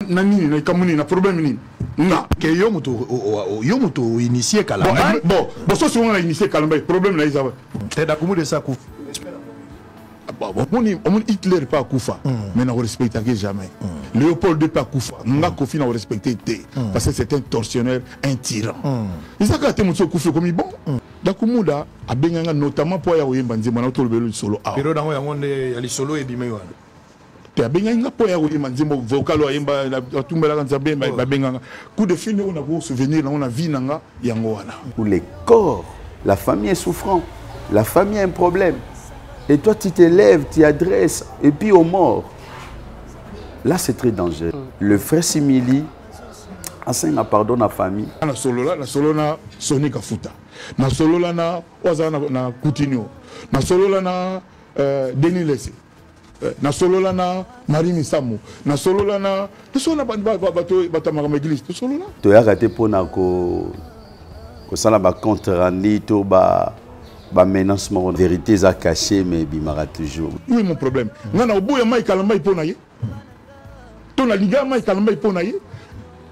nani na kamuni na problème nini nga ke yo moto initié Kalamba bon so si on a initié Kalamba problème na isa te da kumu de ça coup on Hitler pas kufa mais on respecte jamais Léopold II pas kufa nga Kofi na respecté parce que c'est un tortionnaire, un tyran isa ka te moto kufa comme bon da kumuda abenganga notamment pour ya oyemba nzema na tolobelo solo a pero dango ya monde ya li solo e bimewa te abenganga pour ya oyemba nzema vocal oyemba atumbela kanza bemba babenganga coup de fil on a beau souvenir on a vie nanga yango wana pour les corps la famille est souffrant la famille a un problème. Et toi, tu te lèves, tu adresses, et puis aux morts. Là, c'est très dangereux. Le frère Simili, enseigne à pardon à la famille. Na solo na Sonic Afuta. Na solo na Ozana na Coutinho. Na solo na Denis Lessé. Na solo na Marie Misamu. Na solo na batamaka église. Na solo na. Tu as raté pour na ko ça na ba compte rendu to ba menancement vérité a caché mais bimara toujours. Oui mon problème. Ngana oboya mai Kalamba ipona ye. Tona liga mai Kalamba ipona ye.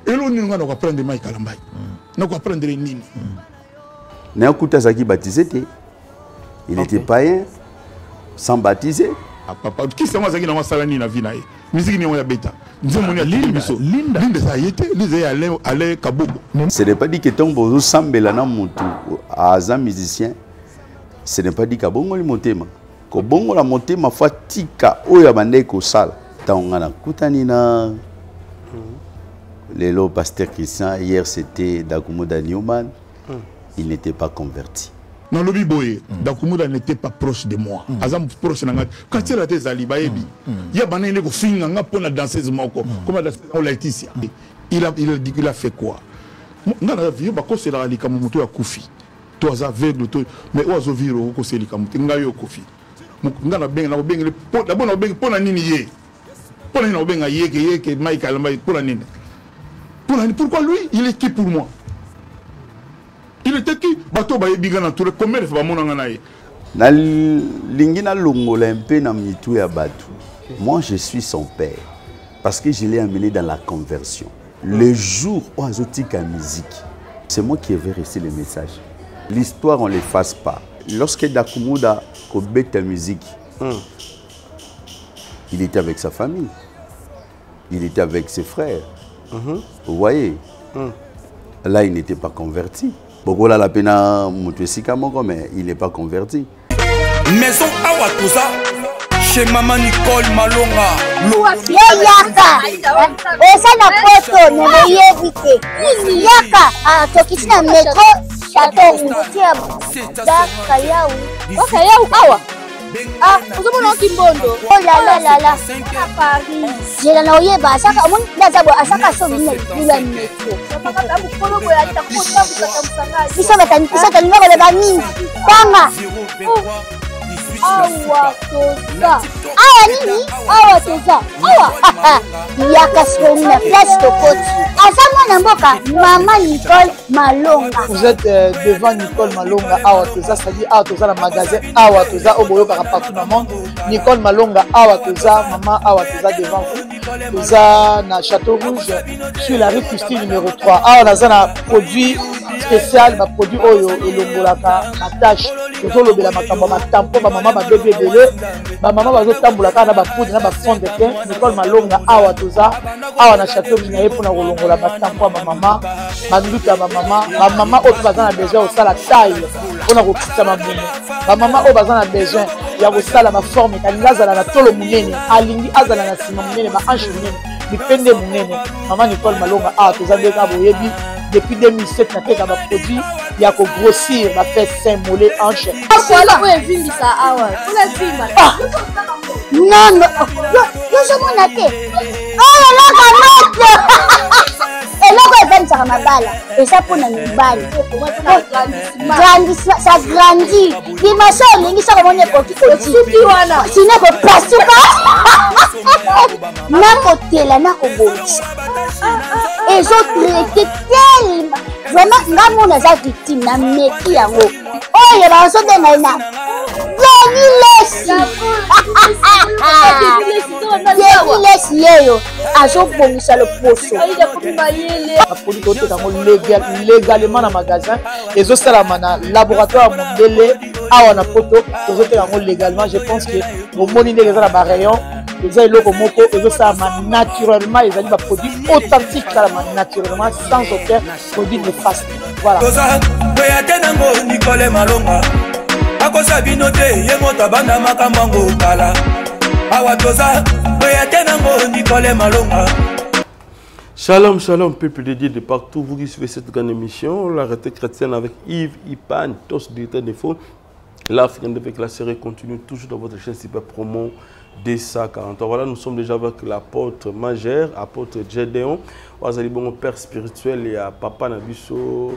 Elo ni ngana ko prendre mai Kalamba. Na ko prendre nini. Na kuta zaki baptisé té. Il était païen sans baptiser. Papa qui c'est moi zaki na masala ni na vie na ye. Musique ni on ya beta. Linda ça y était, allez Kabobo. Ce n'est pas dit que ton bozo sambela na mutu aza musicien. Ce n'est pas dit que bongo li motema. Ko bongo la motema fatika oya bande ko sala. Taonga na kutani na Lelo pasteur Christian hier c'était Dakumuda Newman. Il n'était pas converti. Non, le biboye, Dakumuda n'était pas proche de moi. Azam proche nanga. Quand il a été Zaliba Ebi, il y a bané ko finga nga pona danseuse moko. Comme la Laetitia. Il a dit qu'il a fait quoi? Nga na vie ba ko c'est la lika mutu ya Kofi. Toi aveugle toi mais ozo viro ko c'est lika mutu nga yo Kofi. Nga na benga na benga d'abord na benga pona nini ye. Pona na benga ye que Michael Mbaye pona nini. Pourquoi lui? Il est qui pour moi? Il était qui? Bato ba yebigana tour combien de fois monanga na ye. Na lingina longola un peu na mitu ya batu. Moi je suis son père parce que je l'ai amené dans la conversion. Le jour où azotika musique, c'est moi qui ai reçu le message. L'histoire on l'efface pas. Lorsque Dakumuda kobet ta musique, il était avec sa famille. Il était avec ses frères. Vous voyez? Là il n'était pas converti. Beaucoup la pena Moutouessika Moko, mais il n'est pas converti. Maison Awatusa, chez Maman Nicole Malonga. Yaka, et ça n'a pas de ne me éviter. Yaka, tu as métro, château, Awa. Ah, vous avez un kimbondo. Oh là là là. À Paris. J'ai la noyée bas. Ça va. On a d'abord à chaque fois une métro. Ils sont à numéro de banni. Tanga. Awa toza. Awa nini? Awa toza. Awa. Yaka sur une place de côte. À ça mon amboka, Maman Nicole Malonga. Vous êtes devant Nicole Malonga. Awa toza, c'est-à-dire Awa toza le magasin. Awa toza au boyo partout dans le monde. Nicole Malonga. Awa toza, Maman Awa toza devant vous. Toza na Château Rouge sur la rue Custine numéro 3. Awa naza na produit spécial, ma produit oyo elongolaka na tâche. Toujours le makambo ma tampon ma maman ma bébé belé ma maman va zo tambulaka na ba poudre na ba fond de teint Nicole Malonga Awa toza awa na Château Rouge na pour na kolongola ba tampon ma maman ma nduka ma maman o bazana besoin au sala taille pour na kokita ma mune ma maman o bazana besoin ya ko sala ma forme kanilazala na tolo munene alingi azala na sima munene ma hanche munene bipende munene maman Nicole Malonga Awa toza ndeka boyebi depuis 2007 na teka ba produit ya ko grossir ma fait saint mollet hanche voilà où est vimbi ça awa on est vimba non yo je m'en atte oh là là eloko evanisaka mabala eza mpona mibali ça grandit dimension olingi soko moni ekoki kosuki wana sino kopasuka nakotela nakobongisa ezotraite tellement vraiment nga mona eza victime na meki yango oyo bazobengai na Lesi yeyo azobongisa le poso apoli toteka ngo légalement na magasin ezosalama na laboratoire mondele awa na poto tozoteka ngo légalement. Je pense que bomoni ndenge eza na barayon eza eloko moko ezosalama naturellement, ezali baproduit authentique salama naturellement sans aucun produit néfaste. Voilà. Nicole Malonga akosa bino te ye moto banda makamango kala awa toza boyatenango Nicole Malonga. Shalom, shalom, peuple de Dieu de partout. Vous qui suivez cette grande émission, la retraite chrétienne avec Yves Ipan, tous directeur de faux. L'Africaine avec la série continue toujours dans votre chaîne Super Promo D140. Voilà, nous sommes déjà avec l'apôtre majeur, apôtre Gédéon. Vous avez bon père spirituel et à Papa Nabiso,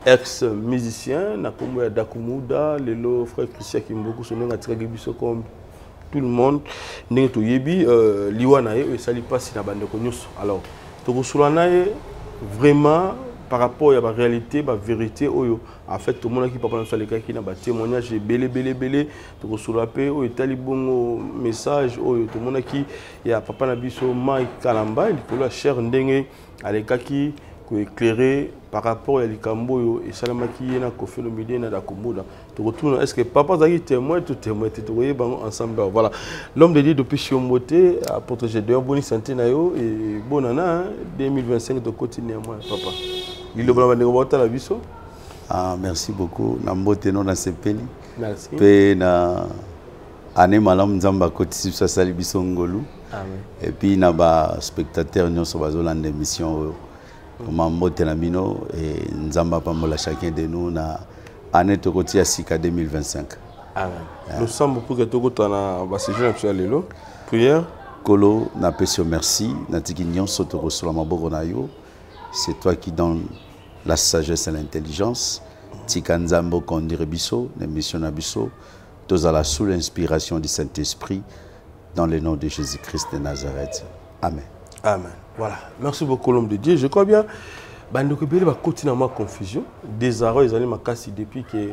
ex-musicien, Nakomo Dakumuda, Lelo, frère Christian Kimboku, son nom a tiré Biso comme tout le monde. Nengeto Yebi, Liwanae, et ça lui passe na bande konyos. Alors, Togosulanae, vraiment, par rapport à la réalité, la vérité, en fait, tout le monde qui parle de ça, qui n'a pas témoignage, belé, Togosulape, il bon message, tout le monde qui, il y a Papa Nabiso, Mike Kalamba, il a cher Ndenge, à l'écaki, éclairé par rapport à l'Ikambo et Salamaki na Kofi le midi na Dakomoda. Tu retournes, est-ce que papa Zaki témoin, tu témoin, tu voyais ensemble. Voilà. L'homme de Dieu depuis Chiomboté, apôtre Gédéon, bonne santé nayo et bon année 2025 de continuer moi papa. Il le blanc de la biso. Ah merci beaucoup. Namboté non na sepeli. Merci. Pe na année malam nzamba koti sa sali biso ngolu. Amen. Et puis na ba spectateur nous sur bazolande émission. Mambote na bino et nzamba pambola chacun de nous na année tokoti ya sika 2025. Amen. Nous sommes beaucoup que tokotana ba séjour actuel lelo. Prière Kolo na pesio merci na tikinyon soto kosula maboko na yo. C'est toi qui donne la sagesse et l'intelligence. Tika nzambo conduire biso na mission na biso tozala sous l'inspiration du Saint-Esprit dans le nom de Jésus-Christ de Nazareth. Amen. Amen. Voilà. Merci beaucoup l'homme de Dieu. Je crois bien que va continuer ma confusion. Des arrows, ils allaient m'acasser depuis que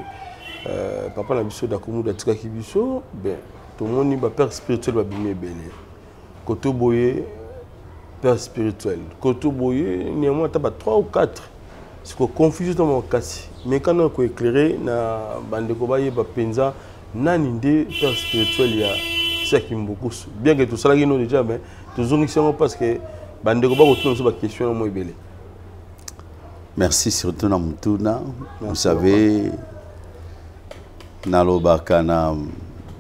papa Nabiso Dakoumou Datika Kibiso, ben tout le monde est père spirituel va bien belé. Koto boye père spirituel. Koto boye néanmoins t'as 3 ou 4. C'est que confusion dans mon casse. Mais quand on est éclairé na bande ko baye ba penza nani ndé père spirituel il y a ça qui me beaucoup. Bien que tout ça là qui nous déjà mais toujours parce que merci surtout na mutuna. Vous savez, nalobaka na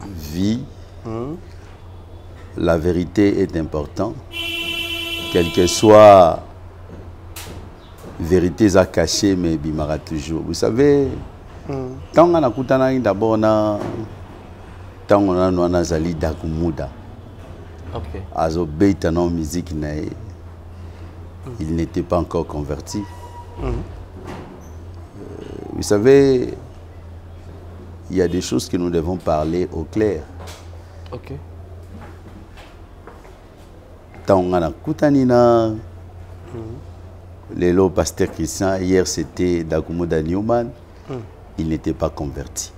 vie, la vérité est importante. Quelle que soit vérité à cacher, mais bimara toujours. Vous savez, tant on a kutana d'abord na tant on a no nazali Dakumuda. Okay. Azo beita non musique nae. Il n'était pas encore converti. Vous savez, il y a des choses que nous devons parler au clair. Ok. Tant on a Koutanina, le pasteur Christian, hier c'était Dakumuda Newman, il n'était pas converti.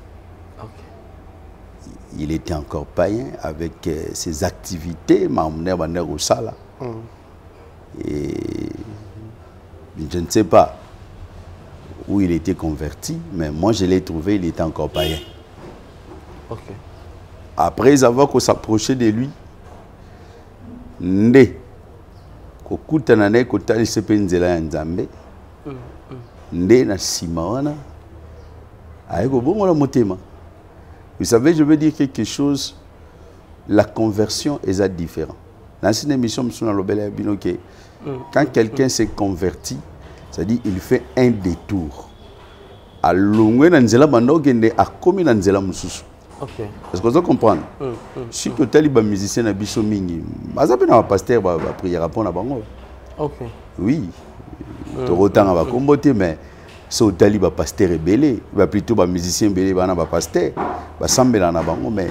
Il était encore païen avec ses activités, et je ne sais pas où il était converti, mais moi je l'ai trouvé, il était encore païen. Okay. Après avoir s'approché de lui, Nde, Kokutanane Kotali Sepenzela Nzambe, Nde na Simawana, Aeko Bongola Motema. Vous savez, je veux dire quelque chose, la conversion est différente. Dans cette émission, quand quelqu'un s'est converti, c'est-à-dire qu'il fait un détour. À l'ongwe nanzela bandokende a komi nanzela mususu. OK. Est-ce que vous comprenez? Si tu es un musicien na biso mingi, baza pe na pasteur ba prière pour na bango. OK. Oui. To rotanga ba kombote mais so tali ba pasteur rebelle, ba plutôt ba musicien belé ba na ba pasteur, ba sambela na bango mais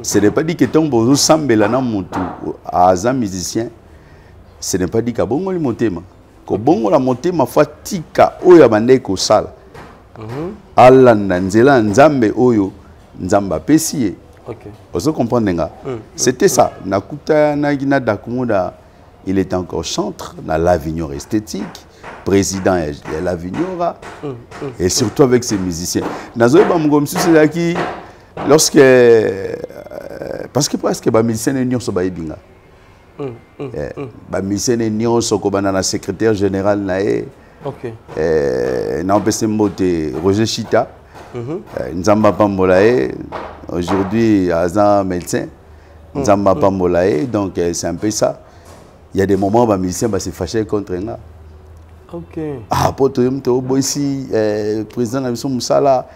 ce n'est pas dit que ton bozo sambela na mutu aza musicien. Ce n'est pas dit ka bongo li motema. Ko bongo la motema fatika oyo bande ko sala. Allah na nzela nzambe oyo Nzamba Pessie. Vous comprenez? C'était ça. Nakuta Nagina Dakumuda, il était encore chantre dans l'Avignon esthétique, président de l'Avignon, et surtout avec ses musiciens. Nazoé Bamgomsu, c'est là qui, lorsque. Parce que presque les musiciens ne sont pas bien. Les musiciens ne sont pas la secrétaire général. Roger Chita. Nzamba Pambolae, aujourd'hui, Azan médecin. Nzamba Pambolae, donc c'est un peu ça. Il y a des moments où les musiciens se fâchent contre eux. Ok. Ah, pour toi, ici, président de la mission Moussala,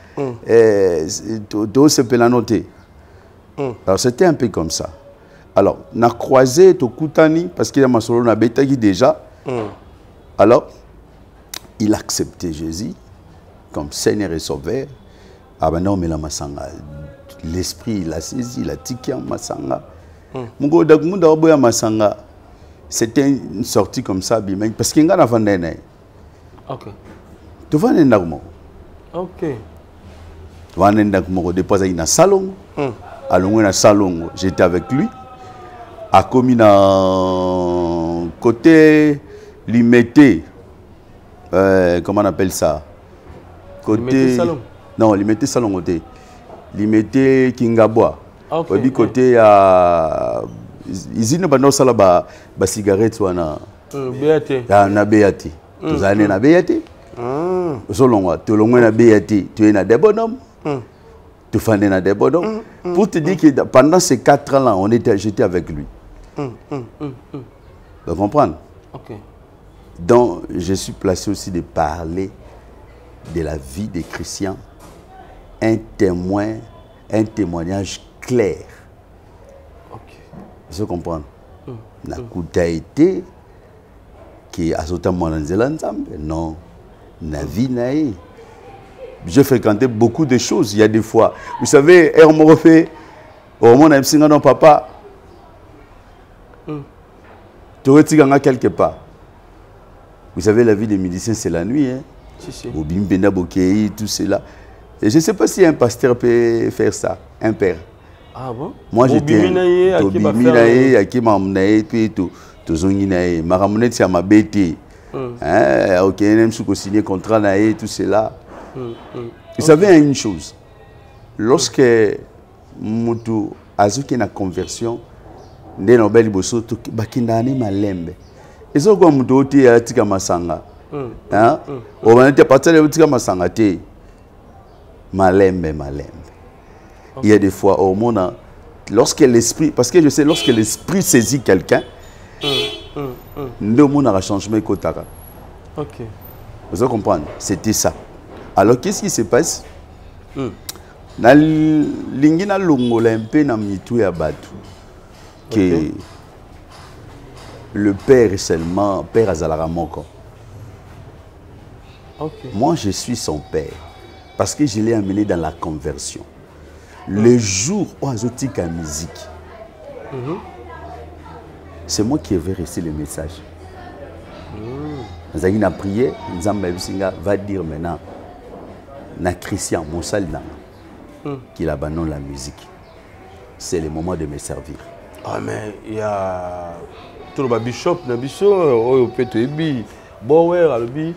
tout se peut la noter. Alors c'était un peu comme ça. Alors, on a croisé Tokutani, parce qu'il y a ma solo na Betagi déjà. Alors, il a accepté Jésus comme Seigneur et Sauveur. Ah ben non, mais la Masanga, l'esprit, il a saisi, il a tiqué en Masanga. Mungo Dagmunda Oboya Masanga, c'était une sortie comme ça, parce qu'il y a un enfant d'aîné. Ok. Tu vas en Dagmo. Ok. Tu vas en Dagmo, déposer dans le salon. Allons dans le salon, j'étais avec lui. A commis dans côté limité. Comment on appelle ça? Côté salon. Non, limité salon côté. Limité Kingabois. Okay, côté à ils ne pas ça là cigarette ou na BAT. Na BAT. Tu as na BAT. Selon moi, tu l'as na BAT, tu es na des bonhommes. Tu fais na des bonhommes. Pour te dire que pendant ces 4 ans là, j'étais avec lui. Tu comprends? OK. Donc, je suis placé aussi de parler de la vie des chrétiens, un témoignage clair. Ok. Vous comprenez? La couta été qui a sauté mon ensemble. Non, la vie naïe. J'ai fréquenté beaucoup de choses. Il y a des fois, vous savez, on me refait, au monde non papa, tu retires quelque part. Vous savez, la vie des musiciens, c'est la nuit. Hein? Si. Tout cela. Et je ne sais pas si un pasteur peut faire ça, un père. Ah bon? Moi, j'étais à qui m'a amené, puis tout. Ma ramené, c'est à ma bêtise. Ok, même si on signe contrat, tout cela. Vous savez une chose. Lorsque Moutou a une conversion, des Nobel Bosso, Bakindani Malembe. Et ça, comme Moutou a tika masanga. On va partir de tika masanga. Malembe. Il y a des fois au monde, lorsque l'esprit, parce que je sais, lorsque l'esprit saisit quelqu'un, le monde a changé de côté. Ok. Vous comprenez? C'était ça. Alors, qu'est-ce qui se passe? Na lingina longola un peu na mitu ya batu que le père est seulement père azalara moko. Moi je suis son père parce que je l'ai amené dans la conversion. Le jour où azotika la musique, c'est moi qui vais rester le message. Nous avons prié, Nzamba va dire maintenant na Christian Monsal qu'il abandonne la musique. C'est le moment de me servir. Ah mais il y a tout le bishop, na biso oyo petebi bower albi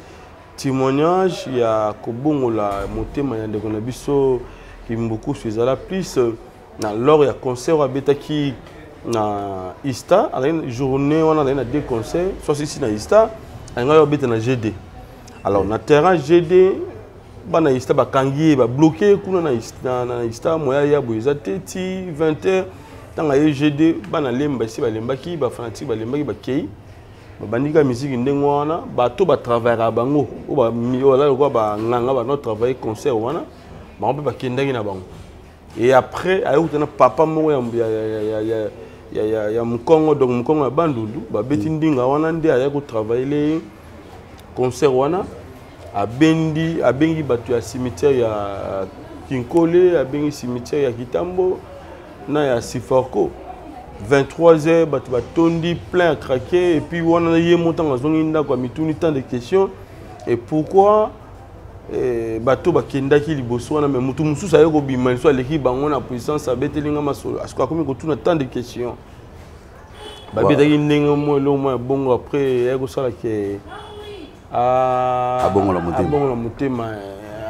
témoignage, il y a kobongo la motema ya ndeko na biso qui beaucoup sur la plus na lors il y a concert à betaki na Ista, à une journée on a deux concerts, soit ici na Ista, on a beta na GD. Alors na terrain GD bana Ista ba kangi ba bloqué kuna na Ista moya ya boza teti 20h tanga GD bana lemba si ba lembaki ba fanatique ba lembaki ba kei ba bandika musique ndengo wana ba to ba travailler bango o ba miola ko ba nganga ba no travailler concert wana ba on peut ba kendaki na bango. Et après ayo tena papa mo ya Mkongo, donc Mkongo ya Bandundu ba beti ndinga wana ndi aya ko travailler concert wana abengi batu ya cimetière ya Kinkole, abengi cimetière ya Kitambo na ya Siforko. 23h batu batondi plein à craquer et puis on a yé montant à zongi nda kwa mituni tant de questions. Et pourquoi bato bakendaki liboso wana mais mutu mususu aye kobima liso aleki bango na puissance abetelinga masolo asko akomi kotuna tant de questions babetaki ndenge mo elo mo ya bongo après aye kosala ke abongola motema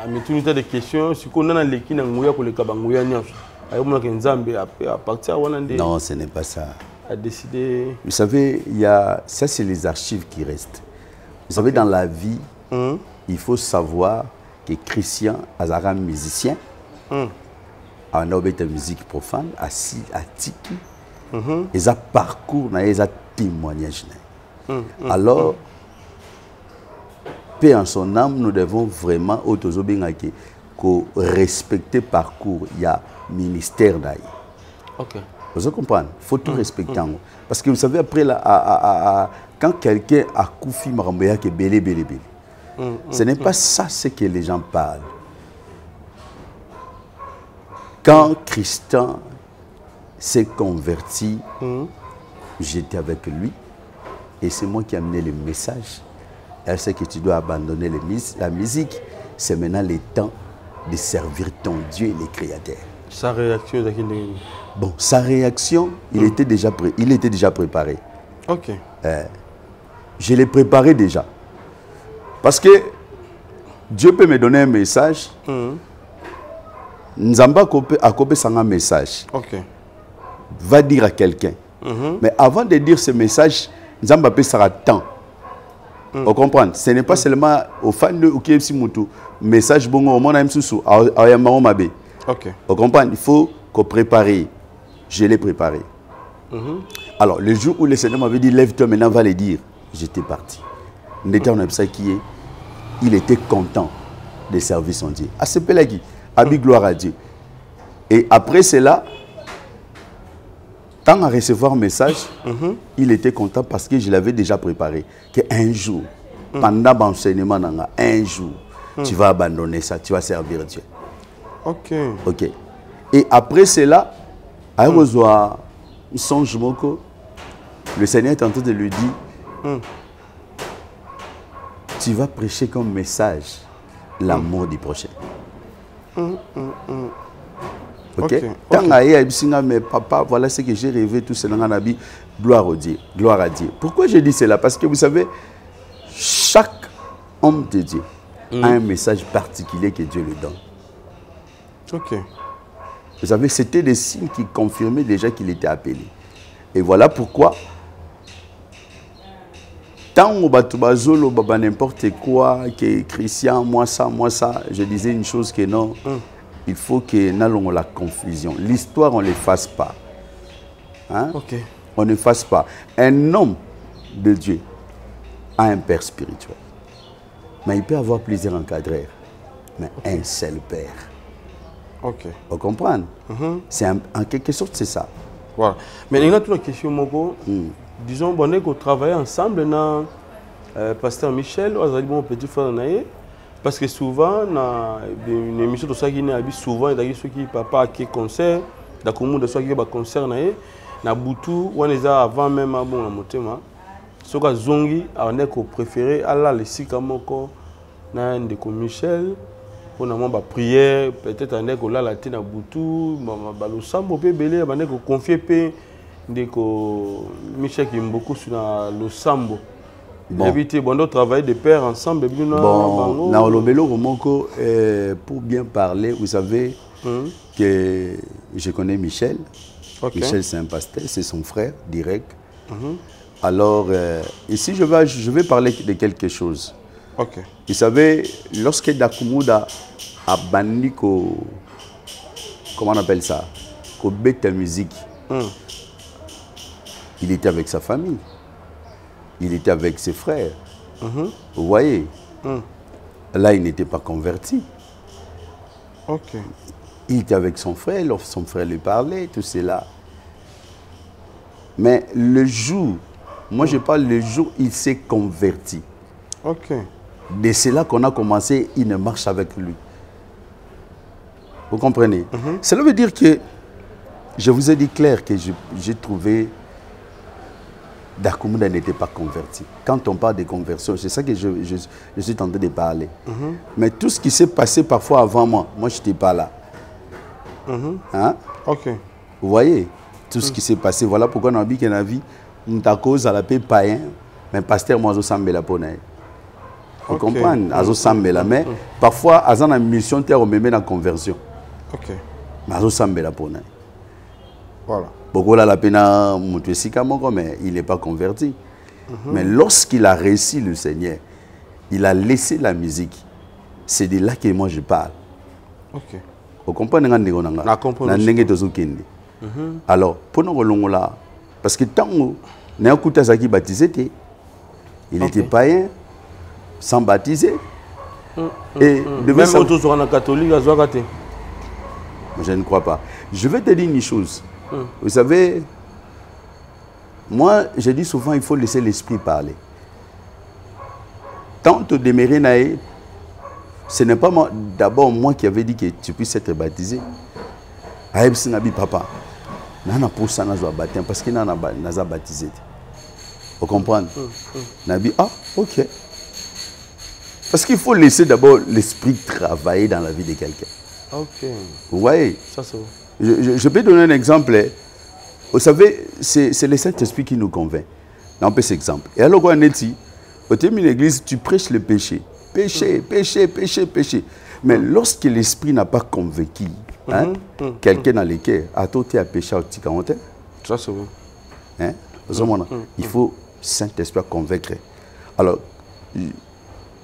amituni tant de questions sikoyo nana leki na nguya koleka banguya nyonso aye komonaka nzambe à partir wana nde non ce n'est pas ça a décidé. Vous savez, ça c'est les archives qui restent. Vous savez, dans la vie, il faut savoir que Christian Azara musicien, en obéit musique profane, assis à Tiki, ils ont parcours, ils ont témoignage. Alors, paix en son âme, nous devons vraiment respecter parcours. Il y a ministère d'ailleurs. Ok. Vous comprenez? Il faut tout respecter. Parce que vous savez, après, quand quelqu'un a koufi maramboya qui est belé, ce n'est pas ça ce que les gens parlent. Quand Christian s'est converti, j'étais avec lui et c'est moi qui ai amené le message. Elle sait que tu dois abandonner la musique. C'est maintenant le temps de servir ton Dieu et les créateurs. Sa réaction bon, sa réaction, il était déjà préparé. Ok. Je l'ai préparé déjà. Parce que Dieu peut me donner un message. Nzamba a copé un message. Ok. Va dire à quelqu'un. Mais avant de dire ce message, Nzamba peut s'arrêter temps. Vous comprenez? Ce n'est pas seulement au fan de Ukemsi Moutou. Message bongo au monde à Msoussou, à Yamaro Mabé. Ok. Vous comprenez? Il faut qu'on prépare. Je l'ai préparé. Alors, le jour où le Seigneur m'avait dit, lève-toi maintenant, va le dire, j'étais parti. Il était content de servir son Dieu. À ce pelagi, habit gloire à Dieu. Et après cela, tant à recevoir un message, il était content parce que je l'avais déjà préparé. Qu'un jour, pendant l'enseignement, un jour, tu vas abandonner ça, tu vas servir Dieu. Ok. Ok. Et après cela, le Seigneur est en train de lui dire, tu vas prêcher comme message l'amour du prochain. Ok. Quand mais papa, voilà ce que j'ai rêvé, tout cela, gloire à Dieu. Gloire à Dieu. Pourquoi je dis cela? Parce que vous savez, chaque homme de Dieu a un message particulier que Dieu lui donne. Ok. Vous savez, c'était des signes qui confirmaient déjà qu'il était appelé. Et voilà pourquoi, tant au Batubazolo, n'importe quoi, que Christian, moi ça, je disais une chose que non, il faut que nous ayons la confusion. L'histoire, on ne l'efface pas. Hein? Okay. On ne l'efface pas. Un homme de Dieu a un père spirituel. Mais il peut avoir plusieurs encadreurs. Mais un seul père. Ok. Vous comprenez? C'est en quelque sorte, c'est ça. Voilà. Mais il y a une question, Moko. Disons, on qu'on travaille ensemble, Pasteur Michel, mon petit frère, parce que souvent, dans une émission de ça qui est souvent, il y a ceux qui papa qui concert, dans le monde de ceux qui ont concert, na Boutou, on est avant même à bon motema. Ceux qui zongi, on est préféré à la lesika moko, na ndeko Michel. On a ma prière, peut-être un écho là, la tête à Boutou, le sambo peut belé, on a confié pe ndeko Michel qui aime beaucoup sur le sambo. Éviter bon travail de pair ensemble. Bon, na olobelo romoko pour bien parler, vous savez que je connais Michel. Okay. Michel c'est un pasteur, c'est son frère direct. Alors ici je vais parler de quelque chose. Okay. Vous savez, lorsque Dakumuda a banni comment on appelle ça, qu'au bête la musique, il était avec sa famille, il était avec ses frères. Vous voyez, là il n'était pas converti. Okay. Il était avec son frère, son frère lui parlait, tout cela. Mais le jour, moi je parle le jour où il s'est converti. Ok. De cela qu'on a commencé une marche avec lui. Vous comprenez? Cela veut dire que je vous ai dit clair que j'ai trouvé Dakumunda n'était pas converti. Quand on parle de conversion, c'est ça que je suis tenté de parler. Mais tout ce qui s'est passé parfois avant moi je n'étais pas là. Hein? Ok. Vous voyez tout ce qui s'est passé. Voilà pourquoi dans la vie, on a cause à la paix païen, mais pasteur, moi, je suis la ponaille. Vous comprenez? Je suis mais parfois, à une mission, on me met en conversion. Ok. Mais je suis la ponaille. Voilà. Beaucoup la pena, mais il n'est pas converti. Mais lorsqu'il a réussi le Seigneur, il a laissé la musique. C'est de là que moi je parle. Ok. Vous comprenez? Alors, pour nous, parce que tant que nous baptisé, il était païen, sans baptiser. Et même autour de la catholique, je ne crois pas. Je vais te dire une chose. Vous savez, moi, je dis souvent, il faut laisser l'esprit parler. Tant de demeurer, ce n'est pas d'abord moi qui avais dit que tu puisses être baptisé. Papa, nana pour ça baptême parce qu'il n'a pas baptisé. Vous comprenez? Nabi, ah, ok. Parce qu'il faut laisser d'abord l'esprit travailler dans la vie de quelqu'un. Ok. Vous voyez? Ça, c'est bon. Je peux donner un exemple. Vous savez, c'est le Saint-Esprit qui nous convainc. On peut cet exemple. Et alors, quand on est ici, au thème de l'église, tu prêches le péché. Péché, péché, péché, péché. Mais lorsque l'esprit n'a pas convaincu quelqu'un dans le cœur, à toi, tu as péché au petit quarantaine. Ça, c'est bon. Hein? Il faut Saint-Esprit convaincre. Alors,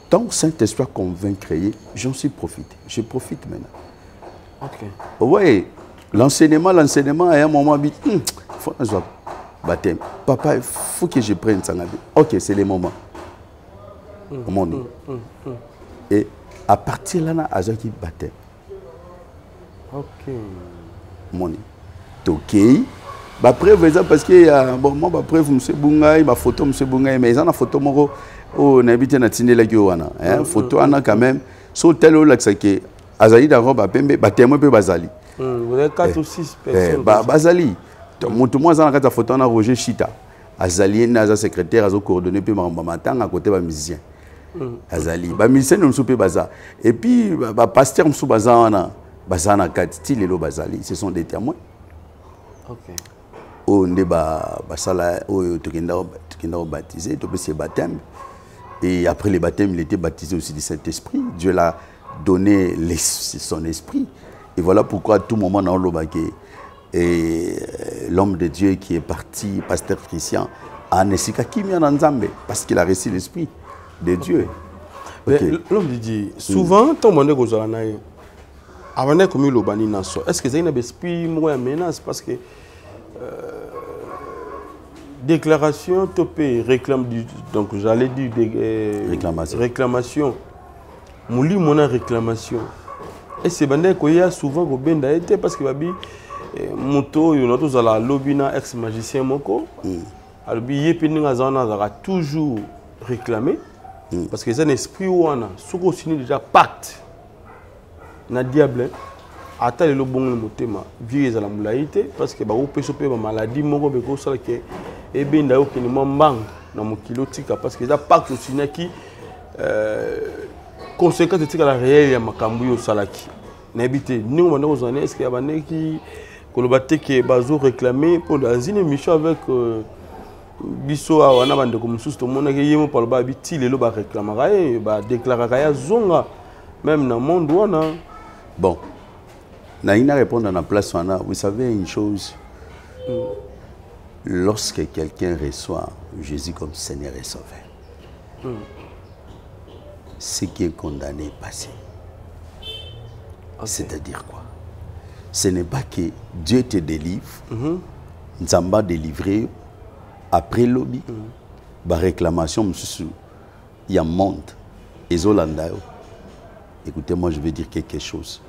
tant que Saint-Esprit convaincre, j'en suis profité. Je profite maintenant. Ok. Vous voyez, l'enseignement, à un moment, il faut que je baptême. Papa, il faut que je prenne ça. Ok, c'est le moment. Et à partir de là, il y a un baptême. Ok. Moni. Ok. Après, parce que moi, après, vous me bungai, ma photo, me bungai, mais ils ont une photo, moi, on habite dans la Guiana. Photo, on a quand même, sur tel ou là, c'est que, Azali d'abord, baptême, peu Bazali. Vous avez 4 ou 6 personnes. Bazali. Moi, j'ai une photo, on a Roger Chita. Azali, naza secrétaire, azo coordonné, puis matin à côté, musicien. Azali. Musicien, nous sommes baza. Et puis, pasteur, nous sommes baza, baza na style et bazali. Ce sont des témoins. Ok. On est basala, tu es baptisé, tu peux baptême. Et après le baptême, il était baptisé aussi du Saint-Esprit. Dieu l'a donné son esprit. Et voilà pourquoi à tout moment, dans l'Obake, l'homme de Dieu qui est parti, pasteur Christian, a Nesika Kimia Nzambe, parce qu'il a reçu l'esprit de Dieu. Okay. L'homme de Dieu, souvent, ton monde est avant de commettre l'obani naso, est-ce que c'est un esprit moins menace parce que déclaration, tu peux réclamer, donc j'allais dire réclamation. Mouli mon réclamation. Et c'est bandé qu'il y a souvent au benda été parce que babi moto yo noto zala lobina ex magicien moko. Albi yepeninga zana zara toujours réclamer parce que c'est un esprit ouana soko signé déjà pacte na diable ata le bon le motema vie za la mulaité parce que ba o peso pe ba maladie moko be ko sala ke e benda o kini mbang na mokilo tika parce que ça pacte signé qui conséquence de la réelle ya makambu yo salaki na habité nous on a est-ce qu'il y a bande qui kolobate que bazo réclamer pour dans une émission avec biso wana bande comme sous tout monde que yemo par ba biti lelo ba réclamera et ba déclarer ya zonga même dans monde wana bon na ina répondre dans la place wana vous savez une chose lorsque quelqu'un reçoit Jésus comme Seigneur et Sauveur ce qui est condamné est passé. Okay. C'est-à-dire quoi? Ce n'est pas que Dieu te délivre, Nzamba délivré, après lobby, la réclamation, il y a un monde, et Zolandayo. Écoutez, moi je vais dire quelque chose.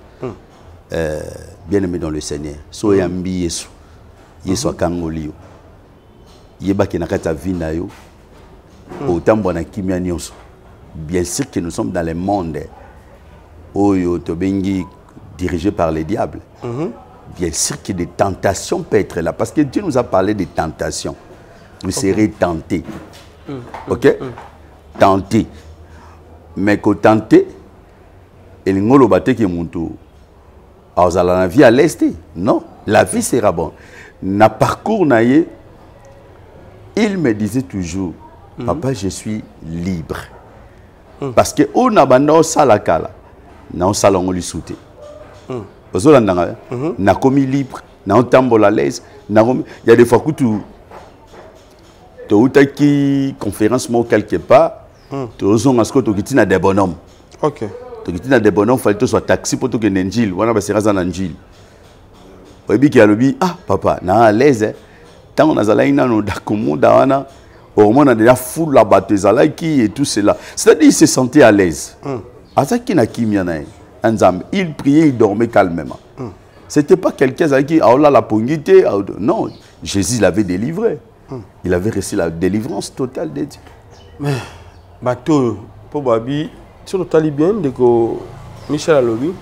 Bien aimé dans le Seigneur, soyez ambi Yesu, Yesu akangolio, yeba ki nakata vinayo, autant bona kimia nyonso. Bien sûr que nous sommes dans le monde dirigé par les diables. Bien sûr que des tentations peuvent être là. Parce que Dieu nous a parlé des tentations. vous serez tenté. Ok? Tenté. Mais que tenté, et le bate qui monte. Alors, la vie à l'est. Non, la vie sera bonne. Na parcours naïe, il me disait toujours, papa, je suis libre. Parce que on a banda salakala, na on salon lui sauté. Na commis libre, na on tambour à l'aise, il y a des fois que tu as qui conférence moi quelque part, tu as des bonhommes. Ok. Tu as des bonhommes, il fallait que tu sois taxi pour que tu aies un gil. On a passé un gil. Ah, papa, na à l'aise. Tant on a zalaï na no dakumu dawana, au moins on a déjà full la batte zalaï qui et tout cela. C'est-à-dire il se sentait à l'aise. À ça qui n'a qui mianaï. Il priait, il dormait calmement. C'était pas quelqu'un qui a la pongité. Non, Jésus l'avait délivré. Il avait reçu la délivrance totale de Dieu. Mais, bateau, pour Babi, sur le talibien, de Michel Alobi,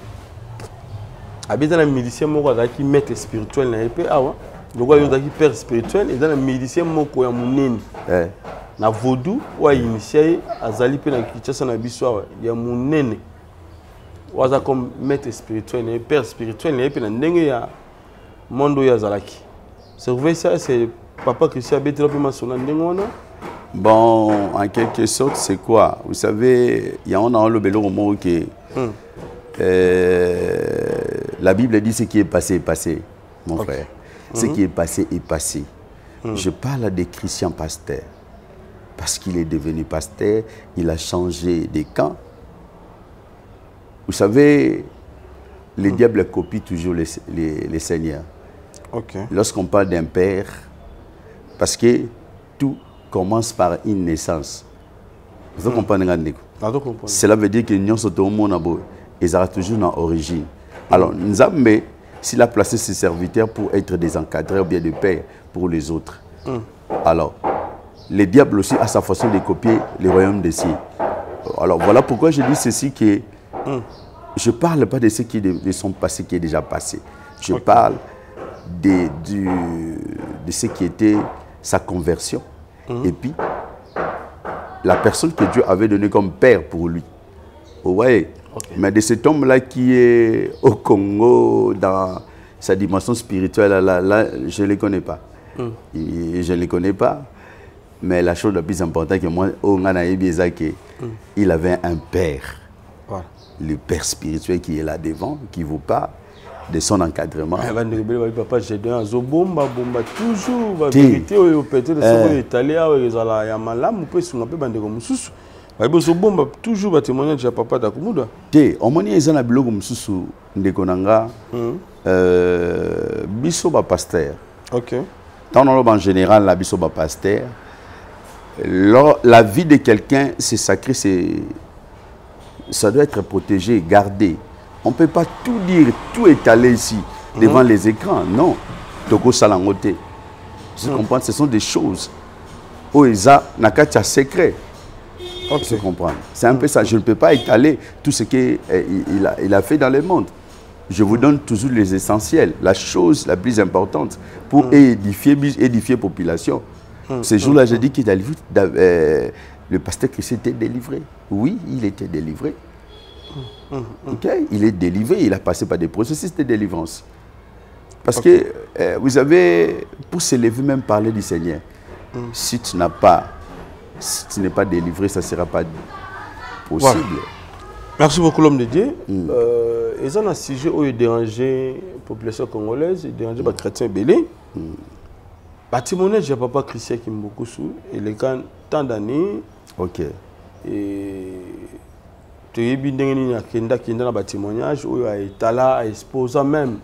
habite dans la médecine, moi, qui maître spirituel, n'a pas ah donc il y a père spirituel et dans la médecine, moi, qui a mon na vaudou, ou a initié, à Zali, pe na Kinshasa na biso, il y a mon nene. Ou a comme maître spirituel, et père spirituel, et puis na ndenge ya mondo ya Zalaki. Surveille ça, c'est papa Christian Bételo pe masona ndenge wana. Bon, en quelque sorte, c'est quoi? Vous savez, il y a un le bélo au mot qui la Bible dit ce qui est passé est passé, mon frère. Ce qui est passé est passé. Je parle des chrétiens pasteurs. Parce qu'il est devenu pasteur, il a changé de camp. Vous savez, les diables copient toujours les seigneurs. Lorsqu'on parle d'un père, parce que tout commence par une naissance. Vous comprenez? Cela veut dire que nous sommes au monde, ils sont toujours dans l'origine. Alors, Nzambe, s'il a placé ses serviteurs pour être des encadreurs ou bien des pères pour les autres. Alors, le diable aussi a sa façon de copier les royaumes des cieux. Alors, voilà pourquoi je dis ceci que je ne parle pas de ce qui de son passé qui est déjà passé. Je parle de ce qui était sa conversion. Et puis, la personne que Dieu avait donnée comme père pour lui. Vous voyez? Mais de cet homme-là qui est au Congo, dans sa dimension spirituelle, là je ne les connais pas. Je ne les connais pas. Mais la chose la plus importante que moi, il avait un père. Voilà. Le père spirituel qui est là devant, qui vous parle de son encadrement. Papa, j'ai donné un zobomba, toujours, la vérité, peut-être que l'Italien, il y a malam, peut se tromper, toujours témoigner de papa d'Akumuda. On m'a dit que les biloko mususu ndekonanga biso ba pasteur. OK. En général la biso ba pasteur. La vie de quelqu'un c'est sacré, ça doit être protégé, gardé. On ne peut pas tout dire, tout étaler ici devant les écrans. Non. Toko salangote. Vous comprenez, ce sont des choses. Oeza nakacha secret. Tu comprends? C'est un peu ça. Je ne peux pas étaler tout ce qu'il a fait dans le monde. Je vous donne toujours les essentiels, la chose la plus importante pour édifier la population. Ce jour-là, j'ai dit que le pasteur Christ était délivré. Oui, il était délivré. Okay? Il est délivré, il a passé par des processus de délivrance. Parce que, vous savez, pour s'élever, même parler du Seigneur, si tu n'es pas délivré, ça ne sera pas possible. Voilà. Merci beaucoup, l'homme de Dieu. Et ça, un sujet où il dérangeait la population congolaise, il dérangeait les chrétiens belés. Bâtiment, j'ai papa Christian qui m'a beaucoup sous, et les gars, tant d'années. Ok. Et tu es bien dans le bâtiment, où il est là, exposant même.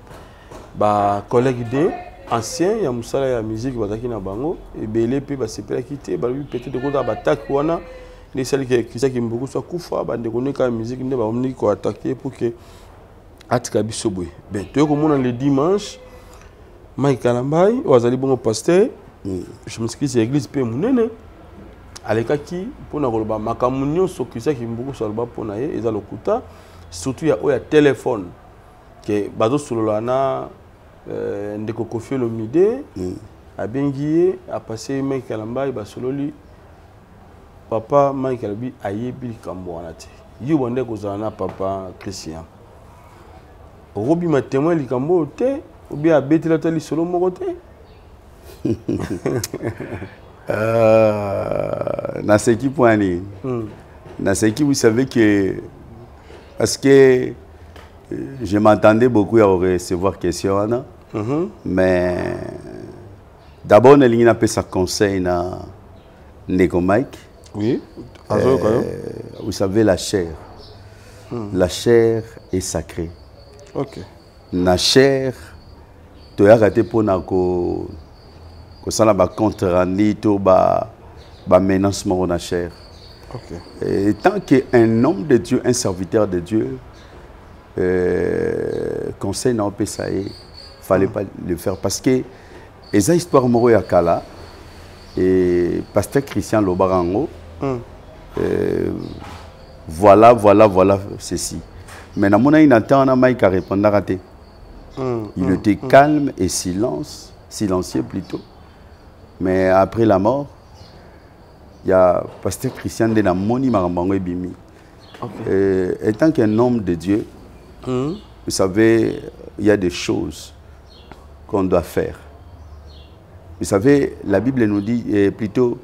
Collègues anciens, il y a Moussala, il y a la musique, il y a la bango, et belé, puis c'est pas quitté, peut-être de quoi attaque wana, les celles qui Christian qui beaucoup soit koufa, de connaître la musique, ne va pas quoi attaquer pour que atika bisobwe. Ben, tu es comme on le dimanche, Mike Kalambay, ou azali bon pasteur, je me suis dit c'est l'église pe munene. Alekaki pour na koloba makamunyo so Christian qui beaucoup sur le bas pour naie, eza lokuta, surtout il y a téléphone que bazo sulolana ndeko Koffi Olomide a bengi a passé Mike Alamba et Basololi papa Mike Alabi a yebi kambo anate yi bonde kozana papa Christian Robi ma témoin li kambo te ou bien a beti la tali solo moko te dans ce qui point dans ce qui vous savez que parce que je m'attendais beaucoup à recevoir question là mais d'abord on a ligne appelé ça conseil na Nego Mike oui vous savez la chair est sacrée ok la chair tu as raté pour na ko ça na ba compte rendu to ba menacement na chair. Okay. Et tant qu'un homme de Dieu, un serviteur de Dieu, conseil n'a pas ça, il fallait pas le faire parce que les histoires moro ya kala et pasteur Christian Lobarango voilà ceci. Mais na mona inata na Mike a répondu à raté. Il était calme et silencieux plutôt. Mais après la mort, il y a pasteur Christian de la Moni Marambango et Bimi. Étant qu'un homme de Dieu, vous savez, il y a des choses qu'on doit faire. Vous savez, la Bible nous dit, plutôt,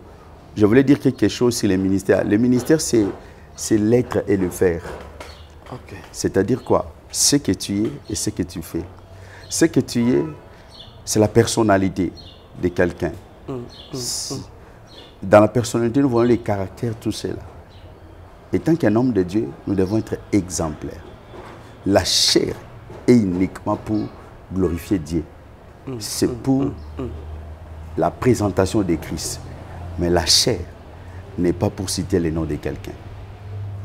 je voulais dire quelque chose sur les ministères. Le ministère, c'est l'être et le faire. Okay. C'est-à-dire quoi? Ce que tu es et ce que tu fais. Ce que tu es, c'est la personnalité de quelqu'un. Dans la personnalité, nous voyons les caractères, tout cela. Et tant qu'un homme de Dieu, nous devons être exemplaires. La chair est uniquement pour glorifier Dieu. C'est pour la présentation de Christ. Mais la chair n'est pas pour citer le nom de quelqu'un.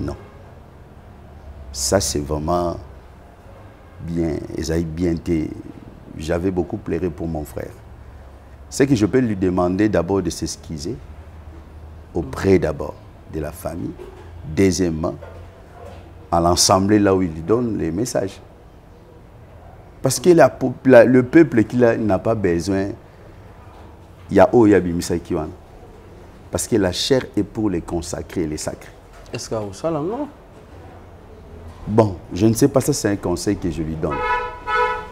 Non. Ça, c'est vraiment bien. Esaïe bien été. J'avais beaucoup pleuré pour mon frère. C'est que je peux lui demander d'abord de s'excuser auprès d'abord de la famille, deuxièmement à l'Assemblée là où il donne les messages. Parce que le peuple qui n'a pas besoin, il y a Oyabimisa Kiwan. Parce que la chair est pour les consacrer, les sacrés. Est-ce qu'il y a ça là, non? Bon, je ne sais pas, ça c'est un conseil que je lui donne.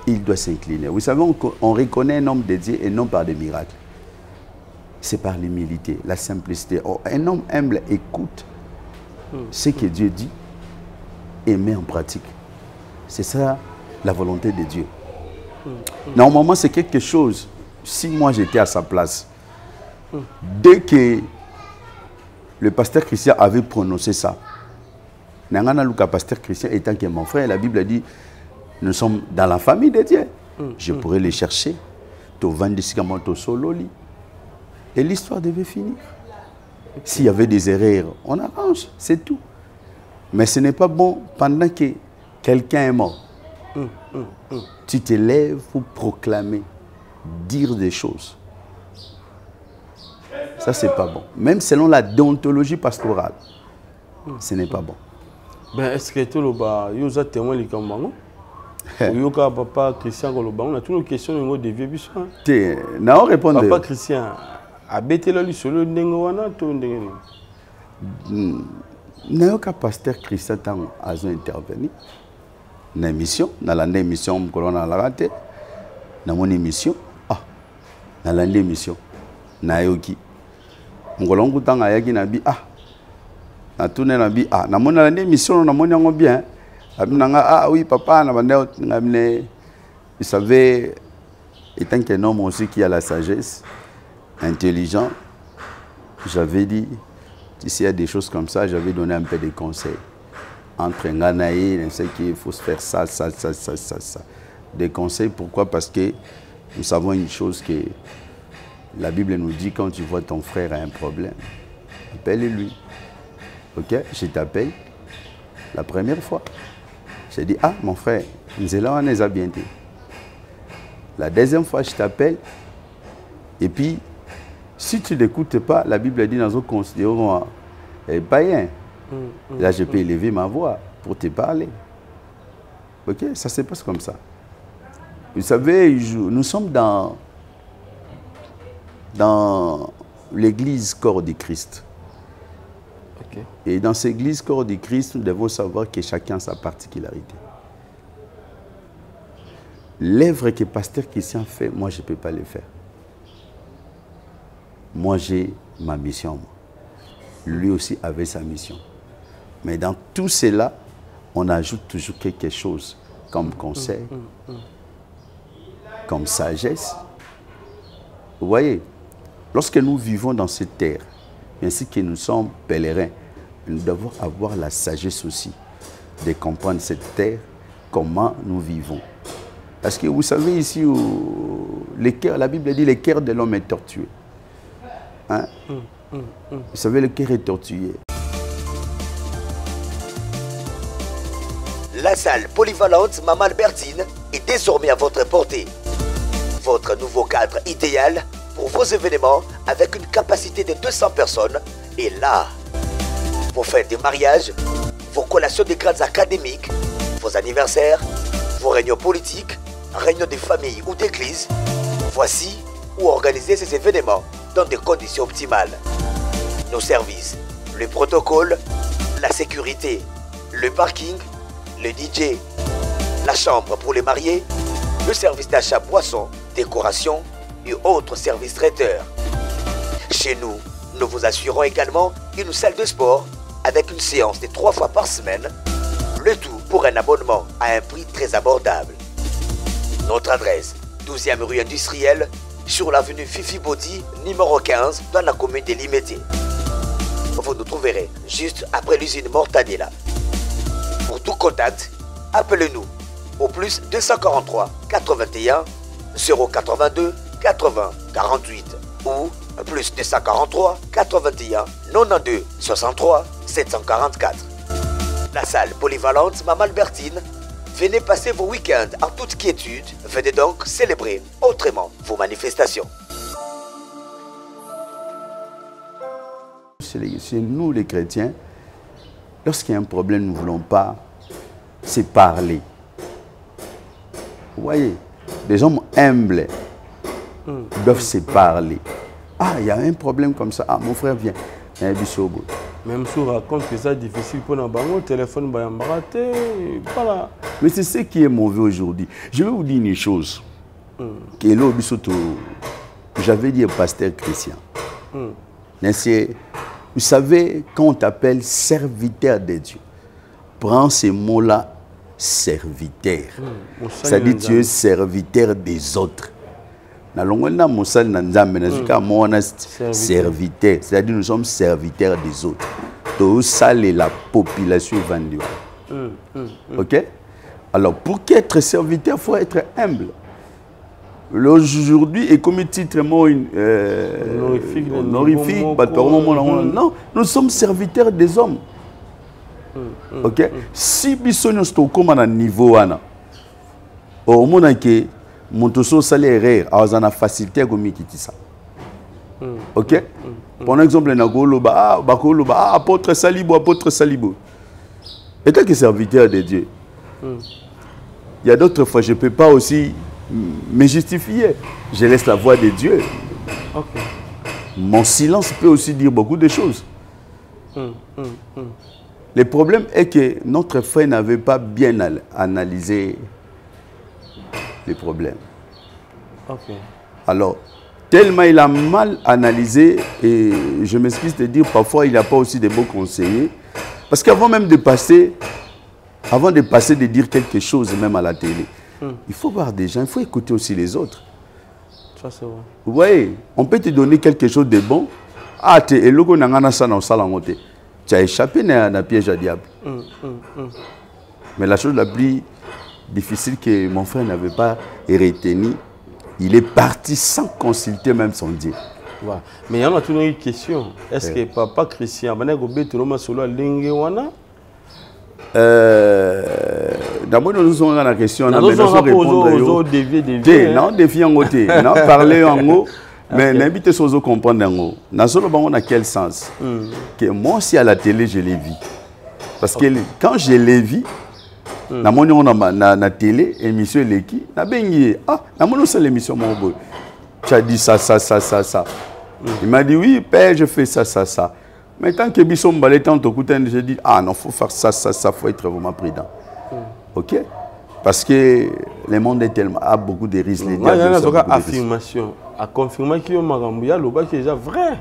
Il doit s'incliner. Vous savez, on reconnaît un homme de Dieu et non par des miracles. C'est par l'humilité, la simplicité. Un homme humble écoute ce que Dieu dit et met en pratique. C'est ça la volonté de Dieu. Normalement, c'est quelque chose. Si moi j'étais à sa place, dès que le pasteur Christian avait prononcé ça, le pasteur Christian étant que mon frère, la Bible dit, nous sommes dans la famille de Dieu. Je pourrais les chercher. Et l'histoire devait finir. S'il y avait des erreurs, on arrange, c'est tout. Mais ce n'est pas bon pendant que quelqu'un est mort. Tu te lèves pour proclamer, dire des choses. Ça, c'est pas bon. Même selon la déontologie pastorale, ce n'est pas bon. Ben, est-ce que tu as témoin de Kambango? Yoka papa Christian Kolobang, on a toutes nos questions de vieux biso. Non, répondez. Papa Christian, a bêté la solo n'engoana to ndengeni. Nayoka pasteur Christian tant a intervenu. Na émission, na la émission corona la raté. Na mon émission, na la émission. Na yoki. Ngolongo tant ayaki na bi na tourné na bi na mon la émission na mon yango bien. Oui, papa, vous savez, étant qu'un homme aussi qui a la sagesse, intelligent, j'avais dit, s'il y a des choses comme ça, j'avais donné un peu de conseils. Entre Nganaï, il sait qu'il faut se faire ça. Des conseils, pourquoi? Parce que nous savons une chose que la Bible nous dit, quand tu vois ton frère a un problème, appelle-lui. Ok, je t'appelle la première fois. J'ai dit, mon frère, nous allons nous habiter. La deuxième fois, je t'appelle. Et puis, si tu n'écoutes pas, la Bible dit, nous considérons païen. Là, je peux élever ma voix pour te parler. Ok, ça se passe comme ça. Vous savez, nous sommes dans dans l'église corps du Christ. Ok. Et dans cette église corps du Christ, nous devons savoir que chacun a sa particularité. L'œuvre que pasteur Christian fait, moi je ne peux pas le faire. Moi j'ai ma mission. Moi. Lui aussi avait sa mission. Mais dans tout cela, on ajoute toujours quelque chose comme conseil, comme sagesse. Vous voyez, lorsque nous vivons dans cette terre, ainsi que nous sommes pèlerins, nous devons avoir la sagesse aussi de comprendre cette terre, comment nous vivons. Parce que vous savez ici, les cœurs, la Bible dit le cœur de l'homme est tortueux. Hein? Vous savez, le cœur est tortueux. La salle polyvalente Maman Albertine est désormais à votre portée. Votre nouveau cadre idéal pour vos événements avec une capacité de 200 personnes est là. Vos fêtes de mariage, vos collations de grades académiques, vos anniversaires, vos réunions politiques, réunions de famille ou d'église, voici où organiser ces événements dans des conditions optimales. Nos services, le protocole, la sécurité, le parking, le DJ, la chambre pour les mariés, le service d'achat boissons, décoration et autres services traiteurs. Chez nous, nous vous assurons également une salle de sport avec une séance de 3 fois par semaine, le tout pour un abonnement à un prix très abordable. Notre adresse, 12e rue industrielle, sur l'avenue Fifi Body, numéro 15, dans la commune de Limété. Vous nous trouverez juste après l'usine Mortadella. Pour tout contact, appelez-nous au plus 243 81 082 80 48 ou plus 243 81 92 63 744. La salle polyvalente Maman Albertine. Venez passer vos week-ends en toute quiétude. Venez donc célébrer autrement vos manifestations. C'est nous les chrétiens, lorsqu'il y a un problème, nous ne voulons pas se parler. Vous voyez, des hommes humbles doivent se parler. Ah, il y a un problème comme ça. Ah, mon frère vient. Même si on raconte que c'est difficile pour nous, le téléphone va rater. Voilà. Mais c'est ce qui est mauvais aujourd'hui. Je vais vous dire une chose. J'avais dit au pasteur Christian. Vous savez, quand on t'appelle serviteur de Dieu, prends ces mots-là, serviteur. C'est-à-dire que tu es serviteur des autres. Serviteur, c'est-à-dire nous sommes serviteurs des autres. Tout ça, la population vendue. Ok? Alors, pour qu'être serviteur, il faut être humble. Aujourd'hui, et comme titre honorifique, non, nous sommes serviteurs des hommes. Ok? Si nous sommes comme à un niveau, au moment que mon salaire a une facilité à ça. Ok? Par exemple, apôtre Salibo, apôtre Salibo. Et tant que serviteur de Dieu, il y a d'autres fois, je ne peux pas aussi me justifier. Je laisse la voix de Dieu. Okay. Mon silence peut aussi dire beaucoup de choses. Le problème est que notre frère n'avait pas bien analysé les problèmes. Okay. Alors, tellement il a mal analysé, et je m'excuse de dire, parfois il n'a pas aussi de bons conseillers. Parce qu'avant même de passer, de dire quelque chose, même à la télé, il faut voir des gens, il faut écouter aussi les autres. Ça, c'est vrai. Vous voyez, on peut te donner quelque chose de bon. Ah, tu as échappé dans un piège à diable. Mais la chose la plus difficile que mon frère n'avait pas retenu, il est parti sans consulter même son Dieu. Ouais. Mais il y en a toujours une question. Est-ce que papa Christian, d'abord, nous avons la question. Non, défi en côté. Non, parler en haut. Mais n'invitez pas à comprendre en haut. Dans quel sens? Que moi aussi à la télé, je l'ai vu. Parce que quand je l'ai vu, na télé, émission Leki, na bengi. Ah, na mono c'est l'émission mon boy. tu as dit ça. Il m'a dit, oui, père, je fais ça. Mais tant que Bisson Balé, tant que j'ai dit, ah non, il faut faire ça, il faut être vraiment prudent. Ok? Parce que le monde est tellement, a beaucoup de risques. Il y a une affirmation. À confirmer qu'il y a un qui est déjà vrai.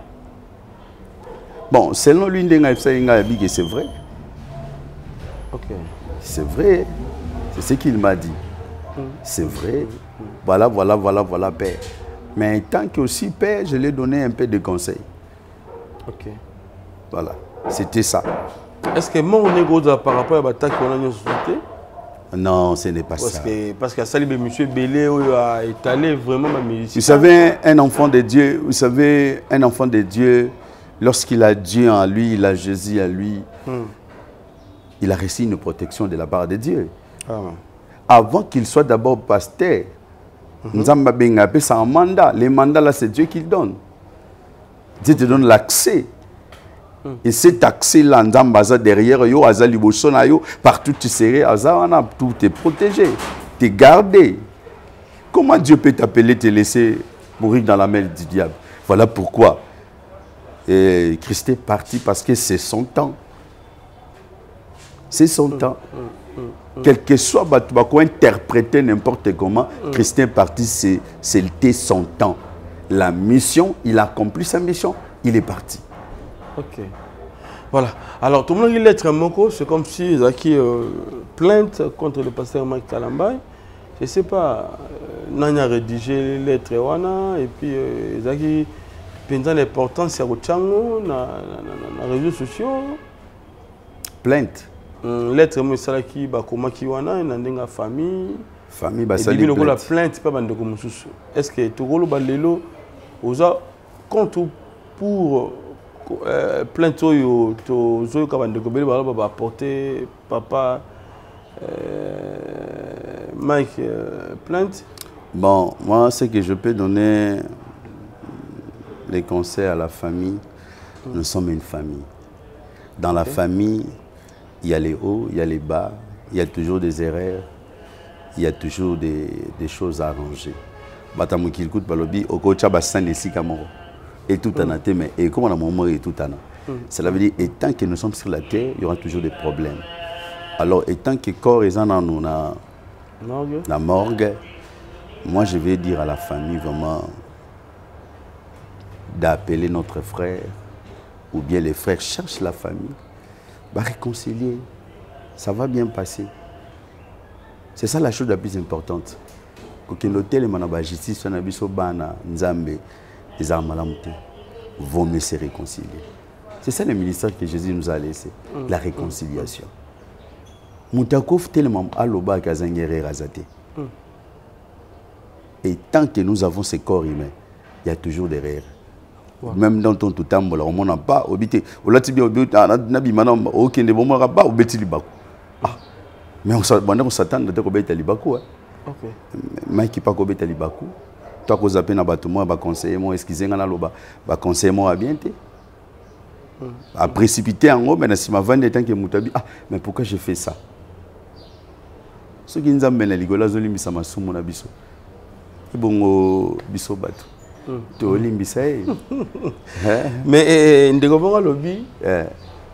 Bon, selon lui, c'est vrai. Ok. C'est vrai. C'est ce qu'il m'a dit. C'est vrai. Voilà, père. Mais tant que aussi, père, je lui ai donné un peu de conseils. Ok. Voilà. C'était ça. Est-ce que mon ego par rapport à l'attaque qu'on a dans la société? Non, ce n'est pas ça. Parce que Salib M. Bélé a étalé vraiment ma médecine. Vous savez, un enfant de Dieu, lorsqu'il a Dieu en lui, il a Jésus en lui, il a reçu une protection de la part de Dieu. Avant qu'il soit d'abord pasteur, Nzamba Benga c'est un mandat. Les mandats là, c'est Dieu qui le donne. Dieu te donne l'accès. Et cet accès-là, derrière, partout tu serais, tout est protégé, tu es gardé. Comment Dieu peut t'appeler, te laisser mourir dans la main du diable? Voilà pourquoi Christ est parti, parce que c'est son temps. C'est son temps. Quel que soit, tu vas interpréter n'importe comment, Christ est parti, c'était son temps. La mission, il a accompli sa mission, il est parti. Ok. Voilà. Alors, tout le monde dit lettre Moko, c'est comme si ils ont plainte contre le pasteur Mike Kalambay. Je ne sais pas, Nanya a rédigé lettre Wana, et puis ils ont pendant l'importance sur le chango, dans les réseaux sociaux. Plainte. Lettre Moussalaki, Bakoma Kiwana, dans la famille. Famille, Basali. Et puis, la plainte, pas de Moussous. Est-ce que Togolo Balelo, aux a compte pour plainte Toyo, Toyo Kabande Kobele, va apporter papa Mike plainte? Bon, moi, ce que je peux donner les conseils à la famille, nous sommes une famille. Dans la famille, il y a les hauts, il y a les bas, il y a toujours des erreurs, il y a toujours des choses à arranger. Et tout en a mais et comme on a moment et tout en a. Cela veut dire, et tant que nous sommes sur la terre, il y aura toujours des problèmes. Alors, et tant que corps est en nous, la morgue, moi je vais dire à la famille vraiment d'appeler notre frère, ou bien les frères cherchent la famille, bah réconcilier, ça va bien passer. C'est ça la chose la plus importante. Quand l'hôtel est en justice, on a vu Bana, Nzambe, les armes vaut mieux se réconcilier. C'est ça le ministère que Jésus nous a laissé, la réconciliation. Moutakov tellement aloba kazangere razate. Et tant que nous avons ces corps humains, il y a toujours des rêves. Wow. Même dans ton toutambola, on n'a pas obité. On l'a dit bien, aucun des moments pas obéti libaku. Mais on s'attend de obéter libaku. Mais qui pas obéter libaku. Toi, qu'on appelle un bâtiment, va conseiller moi, excusez moi, va conseiller moi à bien. À précipiter en haut, mais si ma vente est tant que moutabi, mais pourquoi je fais ça? Ce qui nous a mené à l'Igola, Zoli Misama Soumona Bisso. Et bon, Bisso Batou. Mais ndegobonga lobby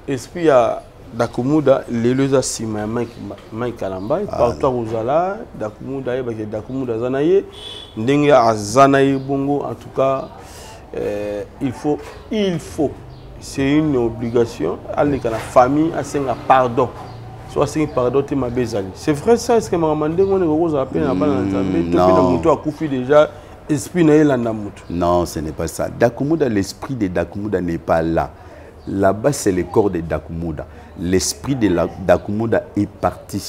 esprit ya Dakumuda leloza sima Mike Kalambay partout uzala Dakumuda yeba ke Dakumuda zanaye ndenge azanaye bongo en tout cas il faut c'est une obligation à la famille à senga pardon soit c'est pardon te mabezali c'est vrai ça est-ce que maman ndenge on est appelé na bana nzambe to pina muto akufi déjà. Non, ce n'est pas ça. Dakumuda, l'esprit de Dakumuda n'est pas là. Là-bas, c'est le corps de Dakumuda. L'esprit de Dakumuda est parti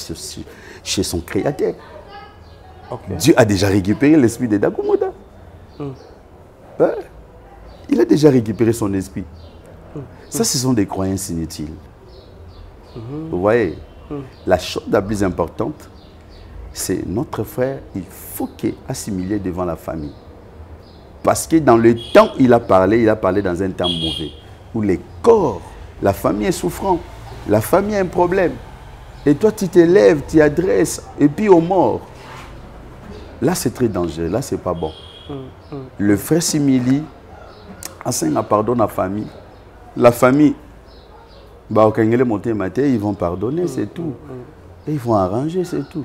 chez son créateur. Okay. Dieu a déjà récupéré l'esprit de Dakumuda. Il a déjà récupéré son esprit. Ça, ce sont des croyances inutiles. Vous voyez, la chose la plus importante, c'est notre frère, il faut qu'il assimile devant la famille. Parce que dans le temps où il a parlé dans un temps mauvais, où les corps, la famille est souffrant, la famille a un problème. Et toi, tu te lèves, tu adresses, et puis aux morts. Là, c'est très dangereux, là, c'est pas bon. Le frère Simili, a pardonné à la famille. La famille, bah, quand ils montent matin, ils vont pardonner, c'est tout. Et ils vont arranger, c'est tout.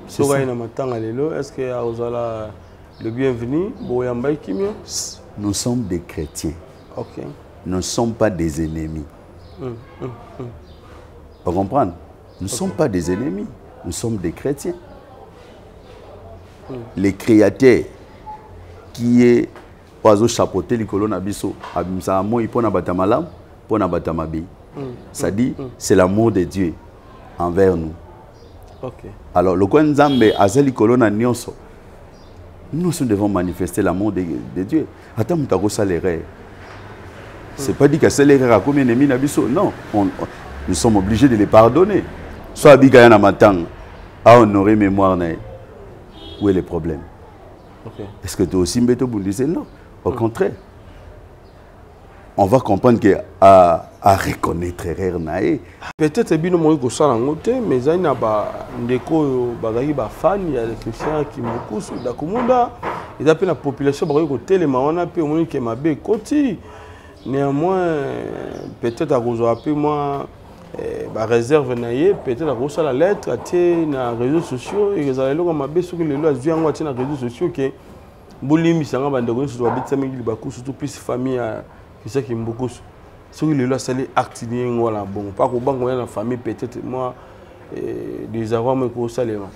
C'est ça. Est-ce que le bienvenu, nous sommes des chrétiens. Okay. Nous ne sommes pas des ennemis. Vous comprenez? Nous ne sommes pas des ennemis. Nous sommes des chrétiens. Les créateurs qui est oiseau chapeauté les colonnes abisso abimsa moi il pona batamalam pona batamabi. Ça dit c'est l'amour de Dieu envers nous. Okay. Alors le coin Nzambe azali colonne nyonso. Nous devons manifester l'amour de Dieu. Attends mutako salere. C'est pas dit que c'est l'erreur à combien d'ennemis nabisso. Non, nous sommes obligés de les pardonner. Soit bigaya na matang à honorer mémoire na. Où est le problème? Okay. Est-ce que tu es aussi mbéto boulisé? Non. Au contraire. On va comprendre qu'à reconnaître l'erreur. Peut-être que nous avons ça mais il y a des fans, il y a des chrétiens qui me poussent. Il y a la population qui est néanmoins, peut-être à cause de moi. Réserve peut-être à la lettre à les réseaux sociaux et les allez sur les réseaux sociaux que bolimi sanga bandeko sur habite mingi baku surtout plus famille qui ça qui beaucoup sur les lois ça les actes voilà bon pas ko bango la famille peut-être moi des avoir me ko salema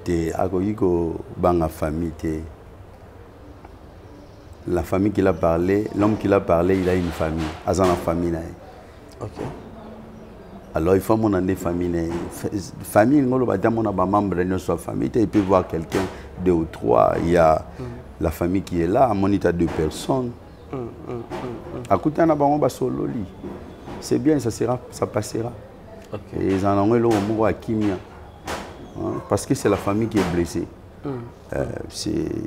te akoyiko banga famille te la famille qu'il a parlé l'homme qu'il a parlé il a une famille azan la famille là. OK. Alors il faut mon année famille famille ngolo ba damona ba membre de notre famille il peut voir quelqu'un deux ou trois il y a la famille qui est là à monita deux personnes à côté na bango ba sololi c'est bien ça passera. OK. Et ils en ont le mot à kimia parce que c'est la famille qui est blessée.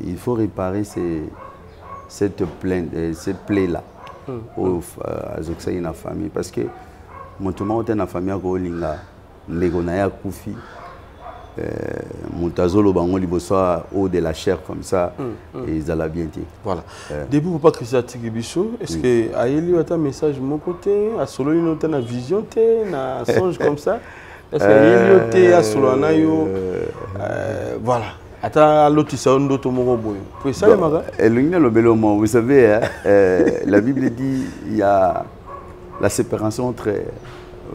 Il faut réparer cette plaie là à la famille parce que mon tournoi est une famille qui est koufi montazolo bango liboso au de la chair comme ça et ils allaient bien dire. Voilà. Début pour pas Christian Tigibiso, est-ce que aïeli a un message de mon côté, à solo une autre vision té, na songe comme ça. Est-ce que aïeli té à solo anayo voilà. Attends l'autre ça on d'autres mots boy. Puis ça les magas. Vous savez la Bible dit il y a la séparation entre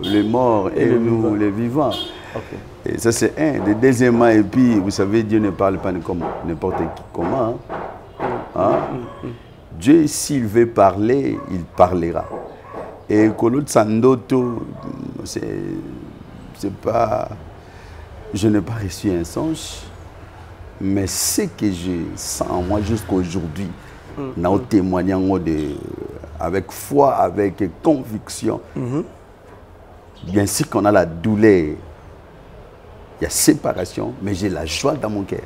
les morts et nous, les vivants. Okay. Et ça, c'est un. Le deuxièmement, et puis, vous savez, Dieu ne parle pas n'importe qui comment. Dieu, s'il veut parler, il parlera. Et Kolot Sandoto, c'est pas... Je n'ai pas reçu un songe, mais ce que je sens en moi jusqu'à aujourd'hui, nous témoignons avec foi, avec conviction. Bien sûr qu'on a la douleur, il y a séparation, mais j'ai la joie dans mon cœur.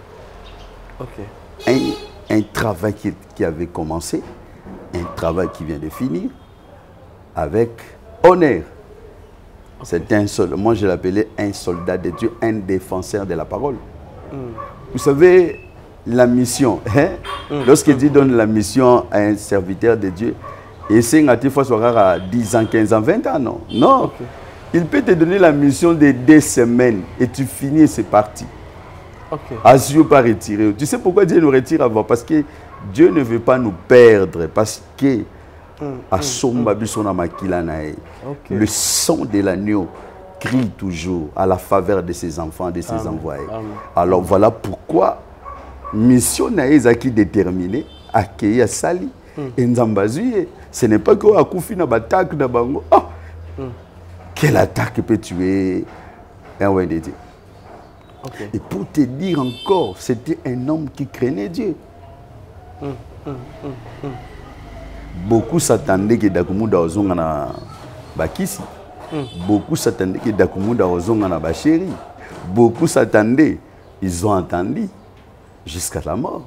Okay. Un travail qui avait commencé, un travail qui vient de finir, avec honneur. Okay. C'est un seul, moi je l'appelais un soldat de Dieu, un défenseur de la parole. Vous savez, la mission, lorsque Dieu donne la mission à un serviteur de Dieu, et c'est à 10 ans, 15 ans, 20 ans, non. Non. Okay. Il peut te donner la mission de 2 semaines et tu finis et c'est parti. Okay. Dieu pas retirer. Tu sais pourquoi Dieu nous retire avant? Parce que Dieu ne veut pas nous perdre. Parce que le son de l'agneau crie toujours à la faveur de ses enfants, de ses envoyés. Alors voilà pourquoi mission naïsa qui déterminée accueillir Sali et Nzambazuye. Ce n'est pas que Akoufi na batak na bango. Quelle attaque peut tuer un roi de Dieu? Okay. Et pour te dire encore, c'était un homme qui craignait Dieu. Beaucoup s'attendaient que Dakumouda ozonga na bakisi. Beaucoup s'attendaient que Dakumouda ozonga na bachéri. Beaucoup s'attendaient, ils ont entendu jusqu'à la mort.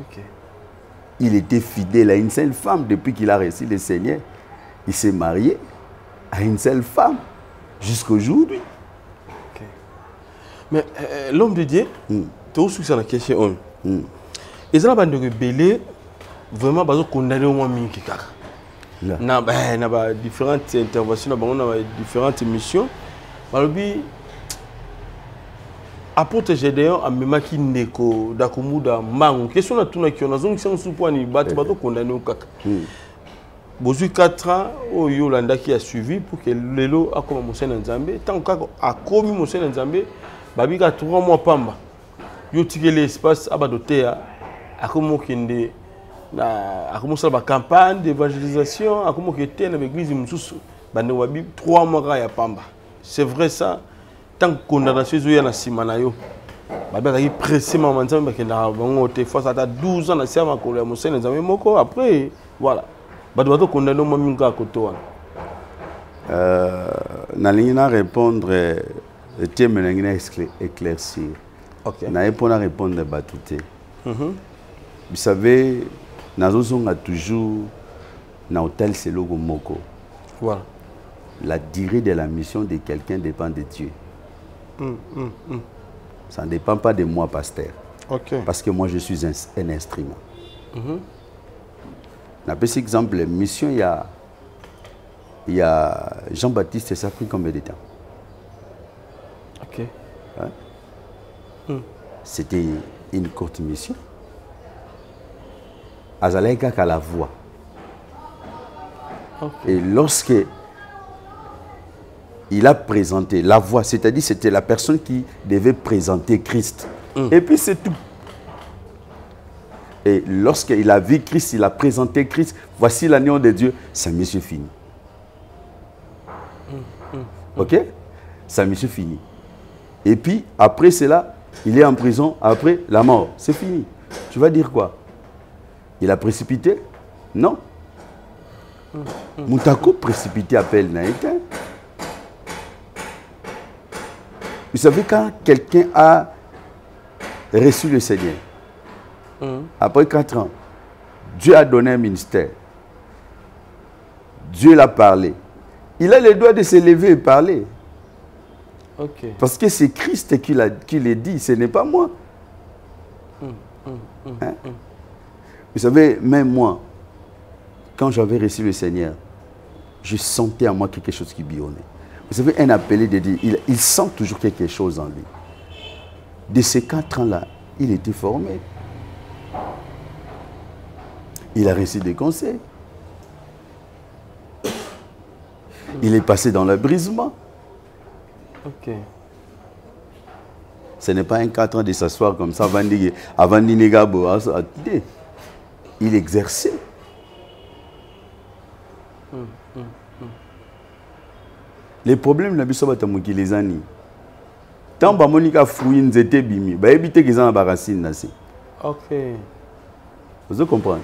Okay. Il était fidèle à une seule femme depuis qu'il a reçu le Seigneur. Il s'est marié à une seule femme jusqu'à aujourd'hui. Okay. Mais l'homme de Dieu, tu as aussi la question. Et ça, bande rebelle, vraiment, bazo condamné au moins mingi kaka. Na ba différentes interventions, na différentes missions. Balobi apôtre Gédéon a même qui neko dakumuda mangu. Question na tuna ki on a zongi sans souponi bato condamné au kaka. Bozu 4 ans au Yolanda qui a suivi pour que lelo a comme Monseigneur Nzambe tant que a commis Monseigneur Nzambe babi ka 3 mois pamba. Yo tike l'espace abadotea a comme kende na a commencé la campagne d'évangélisation a comme que était dans l'église mususu bande wabi 3 mois ya pamba. C'est vrai ça tant que condamnation zo ya na simana yo. Babi ka pressé maman Nzambe ke na bango te face à 12 ans na sia makolo ya Monseigneur Nzambe moko après voilà. Bato condamné au mingi à côté. Nalina répondre thème nalina éclaircir. OK. Na pas répondre batouté. Vous savez, Nazozong a toujours na hôtel c'est logo moko. Voilà. La durée de la mission de quelqu'un dépend de Dieu. Ça ne dépend pas de moi, pasteur. OK. Parce que moi je suis un instrument. Un petit exemple, mission, il y a Jean-Baptiste, ça a pris combien de temps? OK. Hein? C'était une courte mission. Azalaïka a la voix. Okay. Et lorsque il a présenté la voix, c'est-à-dire c'était la personne qui devait présenter Christ. Et puis c'est tout. Et lorsqu'il a vu Christ, il a présenté Christ, voici l'agneau de Dieu, sa mission finie. Ok? Sa mission finie. Et puis, après cela, il est en prison, après la mort. C'est fini. Tu vas dire quoi? Il a précipité? Non. Moutako précipité appelle Naïka. Vous savez, quand quelqu'un a reçu le Seigneur, après 4 ans, Dieu a donné un ministère. Dieu l'a parlé. Il a le droit de se lever et parler. Okay. Parce que c'est Christ qui l'a dit, ce n'est pas moi. Hein? Vous savez, même moi, quand j'avais reçu le Seigneur, je sentais en moi quelque chose qui billonnait. Vous savez, un appelé de Dieu, il sent toujours quelque chose en lui. De ces 4 ans-là, il était formé. Il a reçu des conseils. Il est passé dans l'abrisement. Ok. Ce n'est pas un 4 ans de s'asseoir comme ça avant d'Inégabo. Il exerçait. Les problèmes, les années. Tant que Monica fouille une zété bimi, bah éviter qu'ils en racine. Ok. Vous comprenez?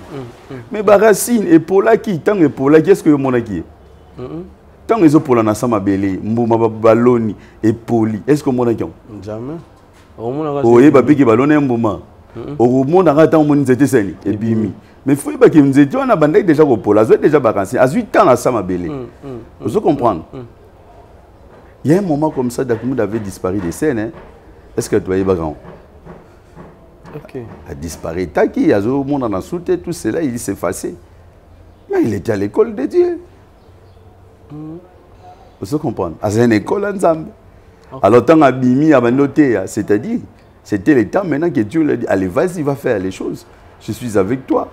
Mais racine et pour la qui, tant que pour la qui, est-ce que mon qui tant que pour la nasa ma belle, mbouma baloni et poli, est-ce que mon qui? Jamais. Oh, et babi qui ballonne mbouma. Au monde en attendant mon zété seni et bimi. Mais il faut pas que nous étions en bandé déjà au pôle, déjà vacances. À 8 ans, ça m'a belle. Vous comprenez? Il y a un moment comme ça, Dakoumou avait disparu des scènes. Hein? Est-ce que tu vois, Bagan? Ok. A disparu. Taki, il y a un monde en soute, tout cela, il s'est effacé. Mais il était à l'école de Dieu. Vous comprenez? À une école en Zambie. Alors, tant Abimi a noté, c'est-à-dire, c'était le temps maintenant que Dieu lui a dit, allez, vas-y, va faire les choses. Je suis avec toi.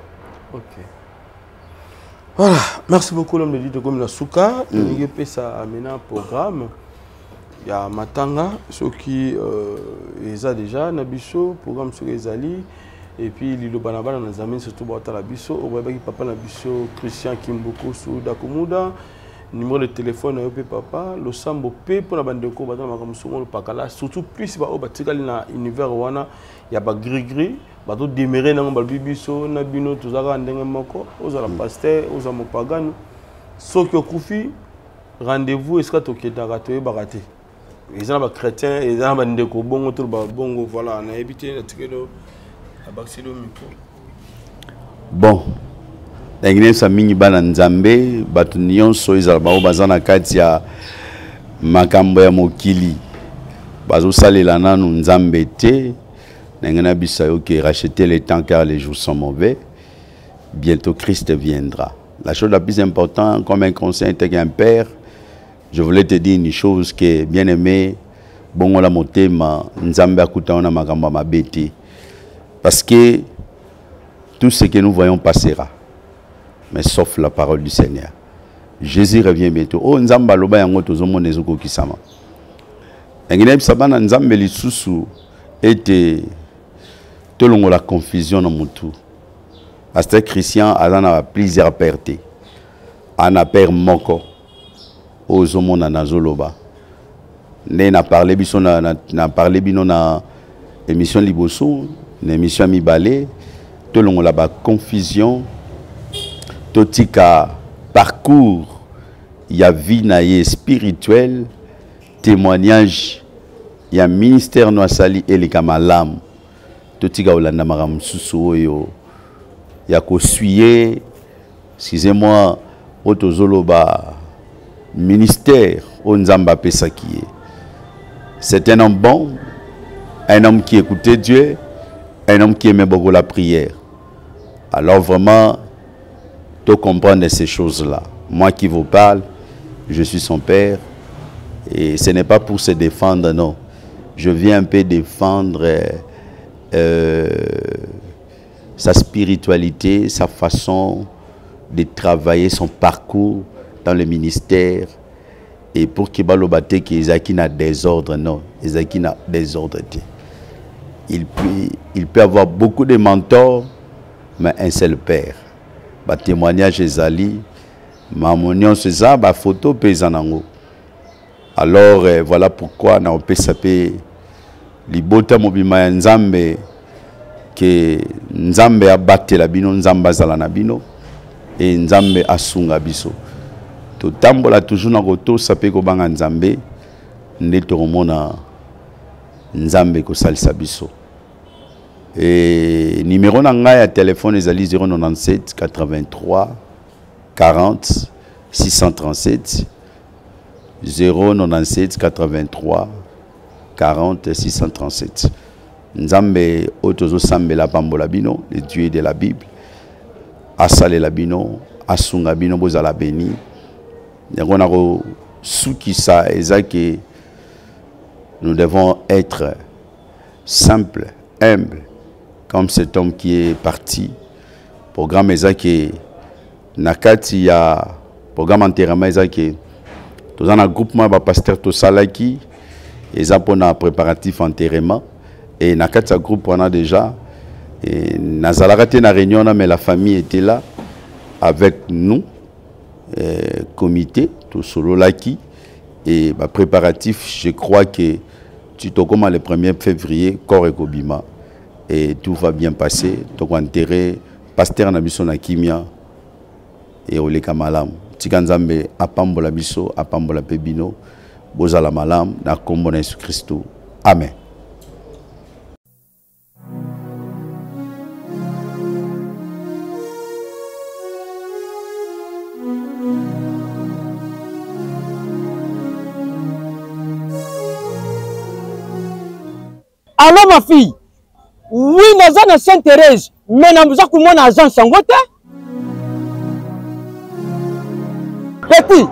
Ok. Voilà. Merci beaucoup, l'homme de Dieu de Gomina Souka. Il y a ça un programme. Il y a Matanga, ceux qui ont déjà Nabiso, programme sur les alliés. Et puis, Lilo Banabana, nous amène surtout à la Bisso. Au Webaki, papa Nabiso, Christian Kimboko, Souda Komuda. Numéro de téléphone, papa. Le Sambo P pour la bande de co, le Pakala. Surtout, plus il y a l'univers, il y a gris-gris. Bato démarrer dans le bibiso, nabino, tout ça, moko, aux la pasteur, aux mopagan. Sauf que Koufi, rendez-vous, est-ce que tu es raté, baraté. Ils sont chrétiens, ils ont des bon autour bongo, voilà, on a évité le ticket de micro. Bon, l'Église Samini Bananzambe, Batunion, Soizalbao, Bazana Katia, Makambo ya Mokili, Bazo Salelana, Nzambete. Nengana bisayo qui racheter le temps car les jours sont mauvais. Bientôt Christ viendra. La chose la plus importante, comme un conseil qu'un père, je voulais te dire une chose qui est bien aimée. Bon, la motema, nzambe akutaona magamba mabeti. Parce que tout ce que nous voyons passera. Mais sauf la parole du Seigneur. Jésus revient bientôt. Oh, nzamba loba yango tozomo nezuko kisama. Ngine bisabana nzambe lisusu était tolongo la confusion dans mutu. Pasteur Christian a plusieurs pertes. Ana père moko. Ozomo na nazoloba. Ne na parlé biso na parlé bino na émission liboso, na émission mibale, tolongo la ba confusion. Totika parcours, il y a vie naïe spirituelle, témoignage, il y a ministère noasali et les kamalam. Totika olanda maram susu yo. Il y a kosuye, excusez-moi, otozoloba ministère onzamba pesakie. C'est un homme bon, un homme qui écoutait Dieu, un homme qui aimait beaucoup la prière. Alors vraiment, tu comprends ces choses-là. Moi qui vous parle, je suis son père. Et ce n'est pas pour se défendre, non. Je viens un peu défendre sa spiritualité, sa façon de travailler, son parcours dans le ministère. Et pour qu'il balobate qu'Isaki n'a désordre, non. Isaki n'a désordre. Il peut avoir beaucoup de mentors, mais un seul père. Ba témoignage ezali mamonion ceza ba photo pezanango. Alors voilà pourquoi na opesapé libota mobima nzambe que nzambe abatela bino nzamba zala na bino et nzambe asunga biso. To tambola toujours na koto sapé ko banga nzambe ndeto komona nzambe ko salisa biso. Et numéro de téléphone est 097 83 40 637 097 83 40 637. Nzambe otozo sambe la pambola bino, le Dieu de la Bible. Asale la bino, asunga bino bozala beni. Nako sukisa ezake nous devons être simples, humbles. Comme cet homme qui est parti, programme Ezaki Nakati ya programme enterrement Ezaki, tous un groupement de pasteur Tosalaki, et pour un préparatif enterrement, et Nakati groupe on a déjà, et Nazalakate na réunion mais la famille était là avec nous, comité tout solo laki et préparatif, je crois que tu te commences le 1er février corps et Kobima. Et tout va bien passer. Donc, enterré pasteur Nabiso Nakimia et Oleka Malam. Tikanzambe, apambola biso, apambola pebino, bozala malam, na kombo na Yesu Christo. Amen. Allô ma fille? Oui, nous sommes Sainte-Thérèse, mais nous avons un agent sangote. Petit.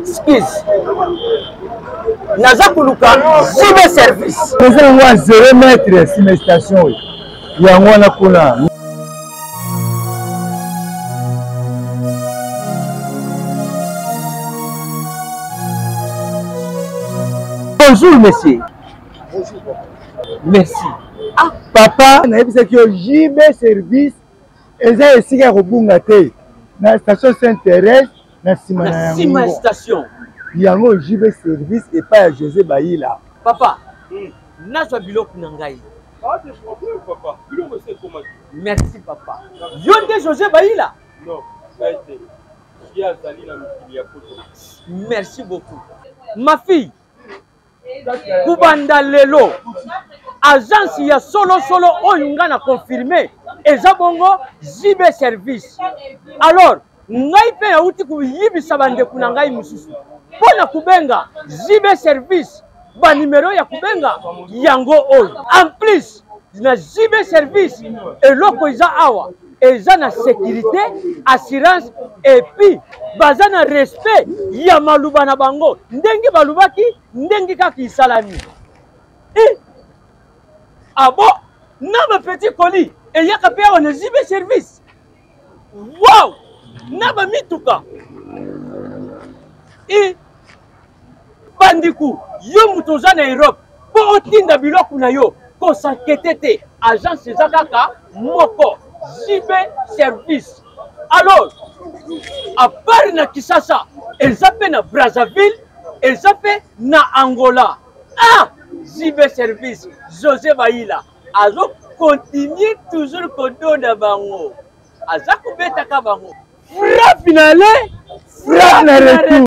Excuse. Nous avons un service. Nous avons 0 mètre sur la station. Il y a un Bonjour, monsieur. Bonjour. Merci. Ah, papa, c'est que JB service et ça ici à Robungate. La station Sainte-Thérèse, la Sima station. Il y a un JB service et pas à José Baïla. Papa, n'a-je bilok nangai. Ah, c'est papa. Merci, papa. Yonde José Baïla. Non, ça a été. Merci beaucoup. Ma fille. Kubanda lelo agence ya solo oyo nga na confirmé eza bongo JB service. Alors ngai pe ya uti ku yibisa bande kuna ngai mususu pona kubenga JB service ba numéro ya kubenga yango oyo. En plus na JB service eloko eza awa eza na sécurité, assurance et puis baza na respect ya maluba na bango ndenge balubaki ndenge kaka isalami. Abo na ba petit colis et yaka pe on JB service. Wow! Na ba mituka. Bandiku yo mutoza na Europe po otinda biloko na yo ko sankete agence eza kaka moko JB service. Alors à part na Kisasa eza pe na Brazzaville eza pe na Angola. JB service José Baïla azo continue toujours kodona bango aza kubeta ka bango. Frappe finale, frappe na retour.